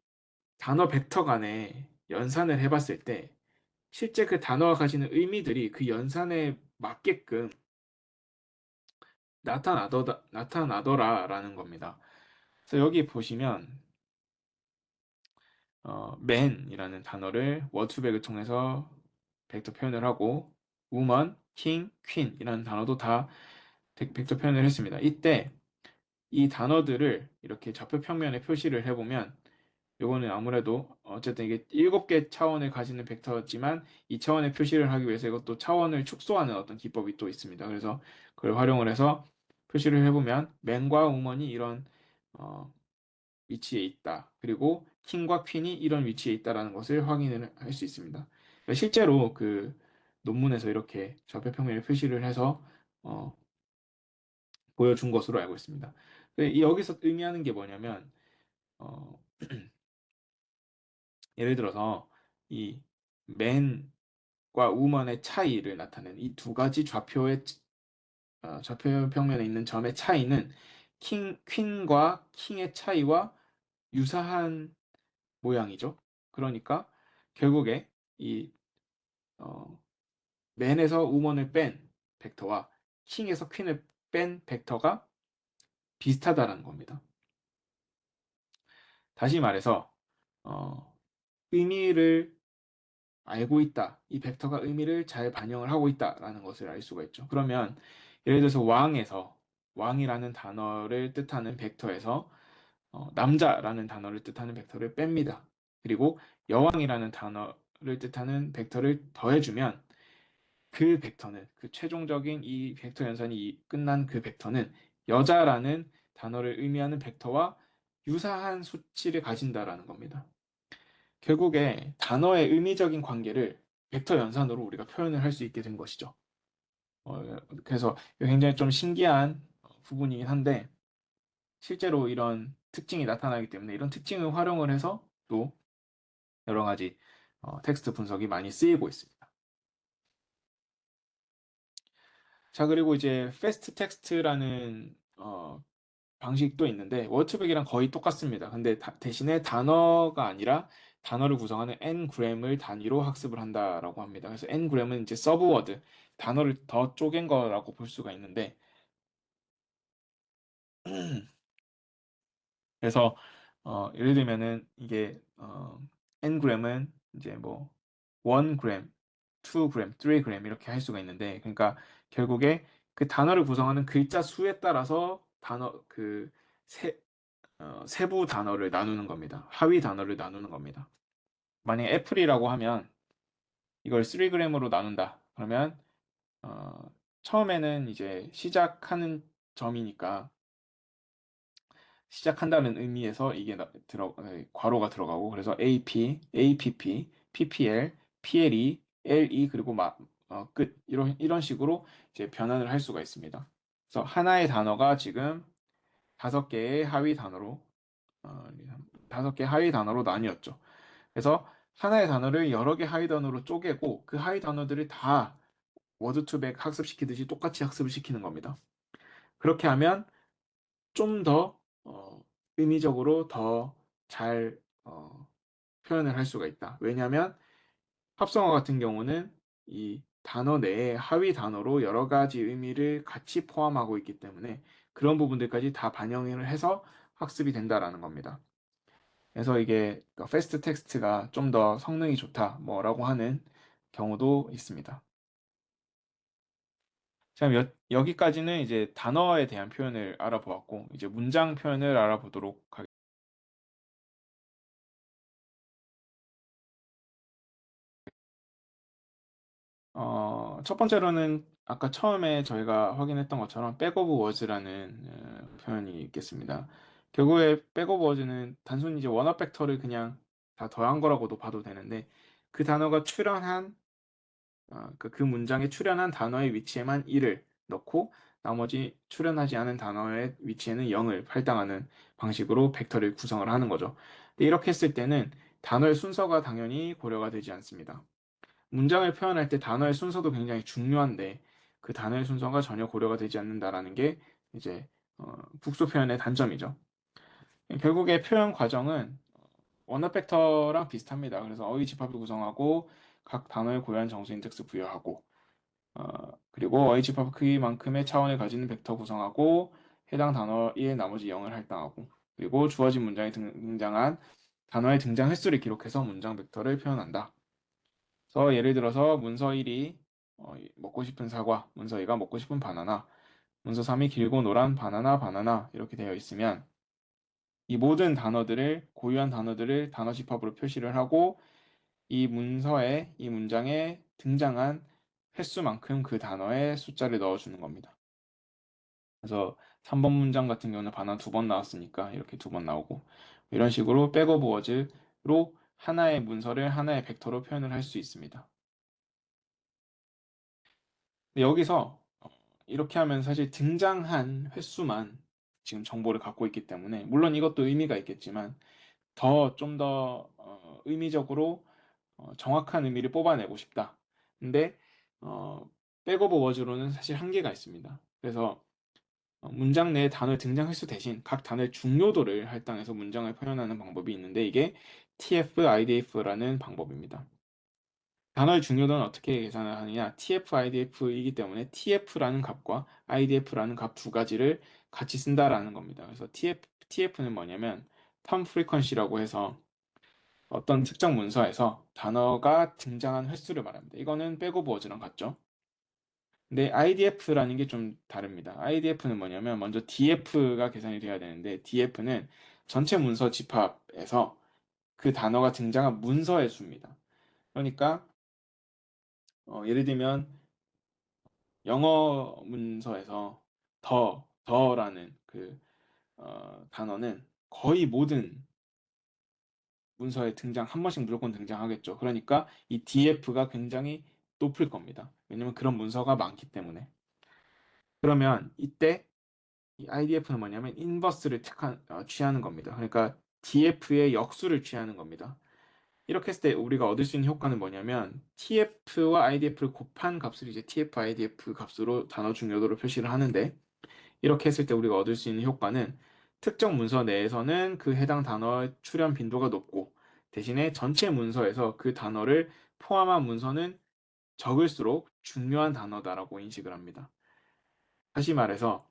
단어 벡터 간에 연산을 해봤을 때 실제 그 단어가 가지는 의미들이 그 연산에 맞게끔 나타나더라라는 겁니다. 그래서 여기 보시면 man이라는 단어를 워투백을 통해서 벡터 표현을 하고 woman, king, queen이라는 단어도 다 벡터 표현을 했습니다. 이때 이 단어들을 이렇게 좌표 평면에 표시를 해보면 요거는 아무래도 어쨌든 이게 7개 차원을 가지는 벡터였지만 이 차원의 표시를 하기 위해서 이것도 차원을 축소하는 어떤 기법이 또 있습니다. 그래서 그걸 활용을 해서 표시를 해보면 맨과 우먼이 이런 어, 위치에 있다. 그리고 킹과 퀸이 이런 위치에 있다라는 것을 확인을 할 수 있습니다. 그러니까 실제로 그 논문에서 이렇게 좌표 평면에 표시를 해서 어, 보여준 것으로 알고 있습니다. 여기서 의미하는 게 뭐냐면 어, 예를 들어서 이 맨과 우먼의 차이를 나타내는 이 두 가지 좌표 평면에 있는 점의 차이는 퀸과 킹의 차이와 유사한 모양이죠. 그러니까 결국에 이 어, 맨에서 우먼을 뺀 벡터와 킹에서 퀸을 뺀 벡터가 비슷하다는 겁니다. 다시 말해서 의미를 알고 있다. 이 벡터가 의미를 잘 반영을 하고 있다라는 것을 알 수가 있죠. 그러면 예를 들어서 왕이라는 단어를 뜻하는 벡터에서 남자라는 단어를 뜻하는 벡터를 뺍니다. 그리고 여왕이라는 단어를 뜻하는 벡터를 더해주면 그 벡터는 그 최종적인 이 벡터 연산이 끝난 그 벡터는 여자라는 단어를 의미하는 벡터와 유사한 수치를 가진다라는 겁니다. 결국에 단어의 의미적인 관계를 벡터 연산으로 우리가 표현을 할 수 있게 된 것이죠. 그래서 굉장히 좀 신기한 부분이긴 한데 실제로 이런 특징이 나타나기 때문에 이런 특징을 활용을 해서 또 여러 가지 텍스트 분석이 많이 쓰이고 있습니다. 자, 그리고 이제 패스트 텍스트라는 방식도 있는데 워드투백이랑 거의 똑같습니다. 근데 대신에 단어가 아니라 단어를 구성하는 ngram을 단위로 학습을 한다라고 합니다. 그래서 ngram은 이제 서브워드, 단어를 더 쪼갠 거라고 볼 수가 있는데 그래서 예를 들면은 이게 ngram은 이제 뭐 1g, 2g, 3g 이렇게 할 수가 있는데 그러니까 결국에 그 단어를 구성하는 글자 수에 따라서 세부 단어를 나누는 겁니다. 하위 단어를 나누는 겁니다. 만약에 애플이라고 하면 이걸 3g으로 나눈다. 그러면 처음에는 이제 시작하는 점이니까 시작한다는 의미에서 이게 괄호가 들어가고 그래서 AP, APP, PPL, PLE, LE 그리고 끝 이런 식으로 이제 변환을 할 수가 있습니다. 그래서 하나의 단어가 지금 다섯 개의 하위 단어로 어, 5개 하위 단어로 나뉘었죠. 그래서 하나의 단어를 여러 개 하위 단어로 쪼개고 그 하위 단어들을 다 워드2백 학습시키듯이 똑같이 학습을 시키는 겁니다. 그렇게 하면 좀 더 의미적으로 더 잘 표현을 할 수가 있다. 왜냐하면 합성어 같은 경우는 이 단어 내에 하위 단어로 여러 가지 의미를 같이 포함하고 있기 때문에 그런 부분들까지 다 반영을 해서 학습이 된다라는 겁니다. 그래서 이게 패스트 텍스트가 좀 더 성능이 좋다 뭐라고 하는 경우도 있습니다. 자, 여기까지는 이제 단어에 대한 표현을 알아보았고 이제 문장 표현을 알아보도록 하겠습니다. 첫 번째로는 아까 처음에 저희가 확인했던 것처럼 back of words라는 표현이 있겠습니다. 결국에 back of words는 단순히 이제 원어 팩터를 그냥 다 더한 거라고도 봐도 되는데 그 단어가 출현한 그 문장에 출현한 단어의 위치에만 1을 넣고 나머지 출현하지 않은 단어의 위치에는 0을 할당하는 방식으로 벡터를 구성을 하는 거죠. 근데 이렇게 했을 때는 단어의 순서가 당연히 고려가 되지 않습니다. 문장을 표현할 때 단어의 순서도 굉장히 중요한데 그 단어의 순서가 전혀 고려가 되지 않는다라는 게 이제 국수 표현의 단점이죠. 결국에 표현 과정은 원어 팩터랑 비슷합니다. 그래서 어휘 집합을 구성하고 각 단어의 고유한 정수 인덱스 부여하고 그리고 어휘 집합 크기만큼의 차원을 가지는 벡터 구성하고 해당 단어의 나머지 0을 할당하고 그리고 주어진 문장에 등장한 단어의 등장 횟수를 기록해서 문장 벡터를 표현한다. 그래서 예를 들어서 문서 1이 먹고 싶은 사과, 문서 2가 먹고 싶은 바나나, 문서 3이 길고 노란 바나나 바나나 이렇게 되어 있으면 이 모든 단어들을 고유한 단어들을 단어 집합으로 표시를 하고 이 문장에 등장한 횟수만큼 그 단어에 숫자를 넣어주는 겁니다. 그래서 3번 문장 같은 경우는 바나나 2번 나왔으니까 이렇게 2번 나오고 이런 식으로 백오브 워즈로 하나의 문서를 하나의 벡터로 표현을 할 수 있습니다. 근데 여기서 이렇게 하면 사실 등장한 횟수만 지금 정보를 갖고 있기 때문에 물론 이것도 의미가 있겠지만 더 좀 더 의미적으로 정확한 의미를 뽑아내고 싶다. 근데 백오브 워즈로는 사실 한계가 있습니다. 그래서 문장 내에 단어의 등장 횟수 대신 각 단어의 중요도를 할당해서 문장을 표현하는 방법이 있는데 이게 TF, IDF라는 방법입니다. 단어의 중요도는 어떻게 계산을 하느냐? TF, IDF이기 때문에 TF라는 값과 IDF라는 값 두 가지를 같이 쓴다라는 겁니다. 그래서 TF는 뭐냐면 term frequency라고 해서 어떤 특정 문서에서 단어가 등장한 횟수를 말합니다. 이거는 백오브 워즈랑 같죠? 근데 IDF라는 게 좀 다릅니다. IDF는 뭐냐면 먼저 DF가 계산이 돼야 되는데 DF는 전체 문서 집합에서 그 단어가 등장한 문서의 수입니다. 그러니까 예를 들면 영어 문서에서 더라는 그 단어는 거의 모든 문서에 한 번씩 무조건 등장하겠죠. 그러니까 이 DF가 굉장히 높을 겁니다. 왜냐면 그런 문서가 많기 때문에. 그러면 이때 이 IDF는 뭐냐면 인버스를 취하는 겁니다. 그러니까 DF의 역수를 취하는 겁니다. 이렇게 했을 때 우리가 얻을 수 있는 효과는 뭐냐면 TF와 IDF를 곱한 값을 이제 TF, IDF 값으로 단어 중요도로 표시를 하는데 이렇게 했을 때 우리가 얻을 수 있는 효과는 특정 문서 내에서는 그 해당 단어의 출현 빈도가 높고 대신에 전체 문서에서 그 단어를 포함한 문서는 적을수록 중요한 단어다라고 인식을 합니다. 다시 말해서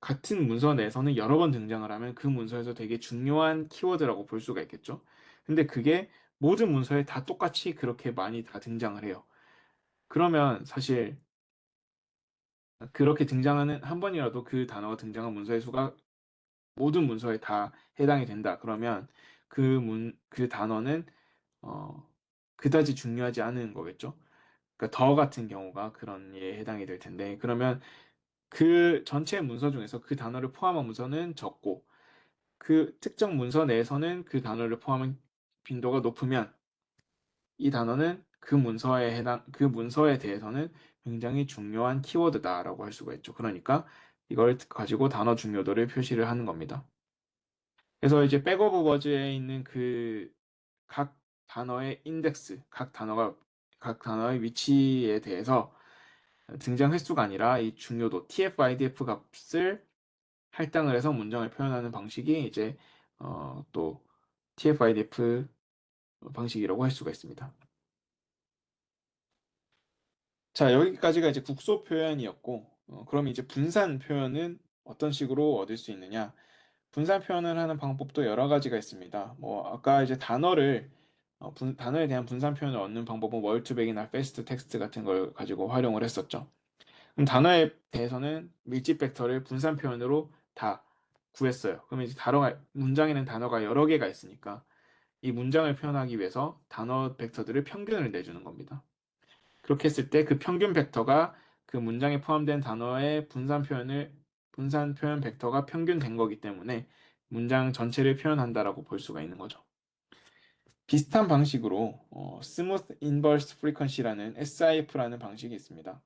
같은 문서 내에서는 여러 번 등장을 하면 그 문서에서 되게 중요한 키워드라고 볼 수가 있겠죠. 근데 그게 모든 문서에 다 똑같이 그렇게 많이 다 등장을 해요. 그러면 사실 그렇게 등장하는 한 번이라도 그 단어가 등장한 문서의 수가 모든 문서에 다 해당이 된다. 그러면 그 단어는 어, 그다지 중요하지 않은 거겠죠. 그러니까 더 같은 경우가 그런 예에 해당이 될 텐데 그러면 그 전체 문서 중에서 그 단어를 포함한 문서는 적고 그 특정 문서 내에서는 그 단어를 포함한 빈도가 높으면 이 단어는 그 문서에 대해서는 굉장히 중요한 키워드다라고 할 수가 있죠. 그러니까 이걸 가지고 단어 중요도를 표시를 하는 겁니다. 그래서 이제 백오브 워즈에 있는 그 각 단어의 인덱스, 각 단어의 위치에 대해서 등장 횟수가 아니라 이 중요도 TF-IDF 값을 할당을 해서 문장을 표현하는 방식이 이제 또 TF-IDF 방식이라고 할 수가 있습니다. 자, 여기까지가 이제 국소 표현이었고, 그럼 이제 분산 표현은 어떤 식으로 얻을 수 있느냐? 분산 표현을 하는 방법도 여러 가지가 있습니다. 뭐, 아까 이제 단어에 대한 분산 표현을 얻는 방법은 월투백이나 패스트 텍스트 같은 걸 가지고 활용을 했었죠. 그럼 단어에 대해서는 밀집 벡터를 분산 표현으로 다 구했어요. 그러면 이제 문장에는 단어가 여러 개가 있으니까 이 문장을 표현하기 위해서 단어 벡터들을 평균을 내주는 겁니다. 그렇게 했을 때 그 평균 벡터가 그 문장에 포함된 단어의 분산 표현 벡터가 평균된 거기 때문에 문장 전체를 표현한다라고 볼 수가 있는 거죠. 비슷한 방식으로 Smooth Inverse Frequency라는 SIF라는 방식이 있습니다.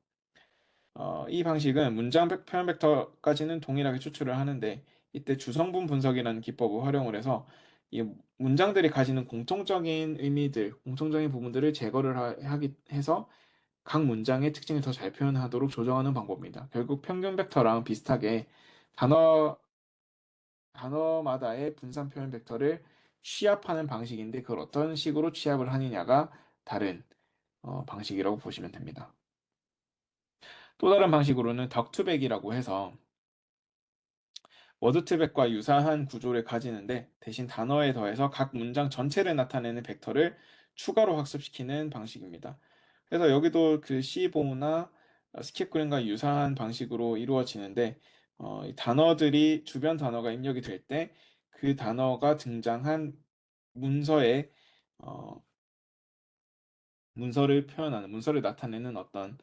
이 방식은 표현 벡터까지는 동일하게 추출을 하는데 이때 주성분 분석이라는 기법을 활용을 해서 이 문장들이 가지는 공통적인 의미들, 공통적인 부분들을 제거를 해서 각 문장의 특징을 더 잘 표현하도록 조정하는 방법입니다. 결국 평균 벡터랑 비슷하게 단어, 단어마다의 분산 표현 벡터를 취합하는 방식인데 그걸 어떤 식으로 취합을 하느냐가 다른 방식이라고 보시면 됩니다. 또 다른 방식으로는 덕투백이라고 해서 워드투백과 유사한 구조를 가지는데 대신 단어에 더해서 각 문장 전체를 나타내는 벡터를 추가로 학습시키는 방식입니다. 그래서 여기도 그 C보나 스킵그램과 유사한 방식으로 이루어지는데 이 단어들이 주변 단어가 입력이 될 때 그 단어가 등장한 문서에 어, 문서를 나타내는 어떤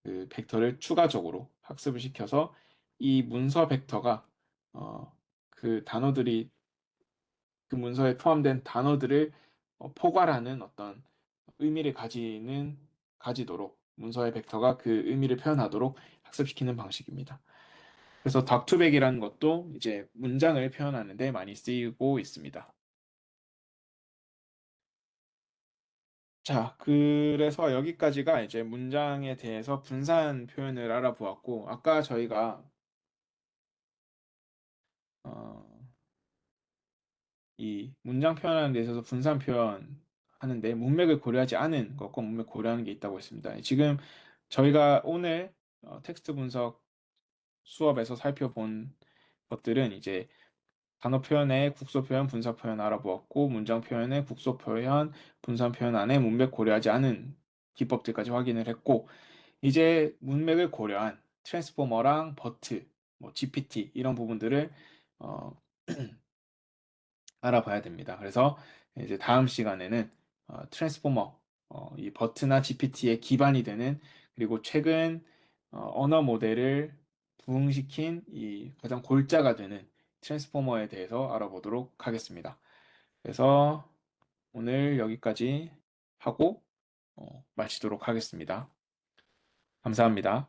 그 벡터를 추가적으로 학습을 시켜서 이 문서 벡터가 어, 그 단어들이 그 문서에 포함된 단어들을 포괄하는 어떤 의미를 가지도록 문서의 벡터가 그 의미를 표현하도록 학습시키는 방식입니다. 그래서 닥투백이라는 것도 이제 문장을 표현하는 데 많이 쓰이고 있습니다. 자, 그래서 여기까지가 이제 문장에 대해서 분산 표현을 알아보았고, 아까 저희가 어, 이 문장 표현하는 데 있어서 분산 표현하는데 문맥을 고려하지 않은 것과 문맥 고려하는 게 있다고 했습니다. 지금 저희가 오늘 텍스트 분석 수업에서 살펴본 것들은 이제 단어 표현의 국소 표현, 분사 표현 알아보았고 문장 표현의 국소 표현, 분산 표현 안에 문맥 고려하지 않은 기법들까지 확인을 했고 이제 문맥을 고려한 트랜스포머랑 버트, 뭐 GPT 이런 부분들을 어, 알아봐야 됩니다. 그래서 이제 다음 시간에는 트랜스포머, 이 버트나 GPT의 기반이 되는 그리고 최근 언어 모델을 부흥시킨 이 가장 골자가 되는 트랜스포머에 대해서 알아보도록 하겠습니다. 그래서 오늘 여기까지 하고 마치도록 하겠습니다. 감사합니다.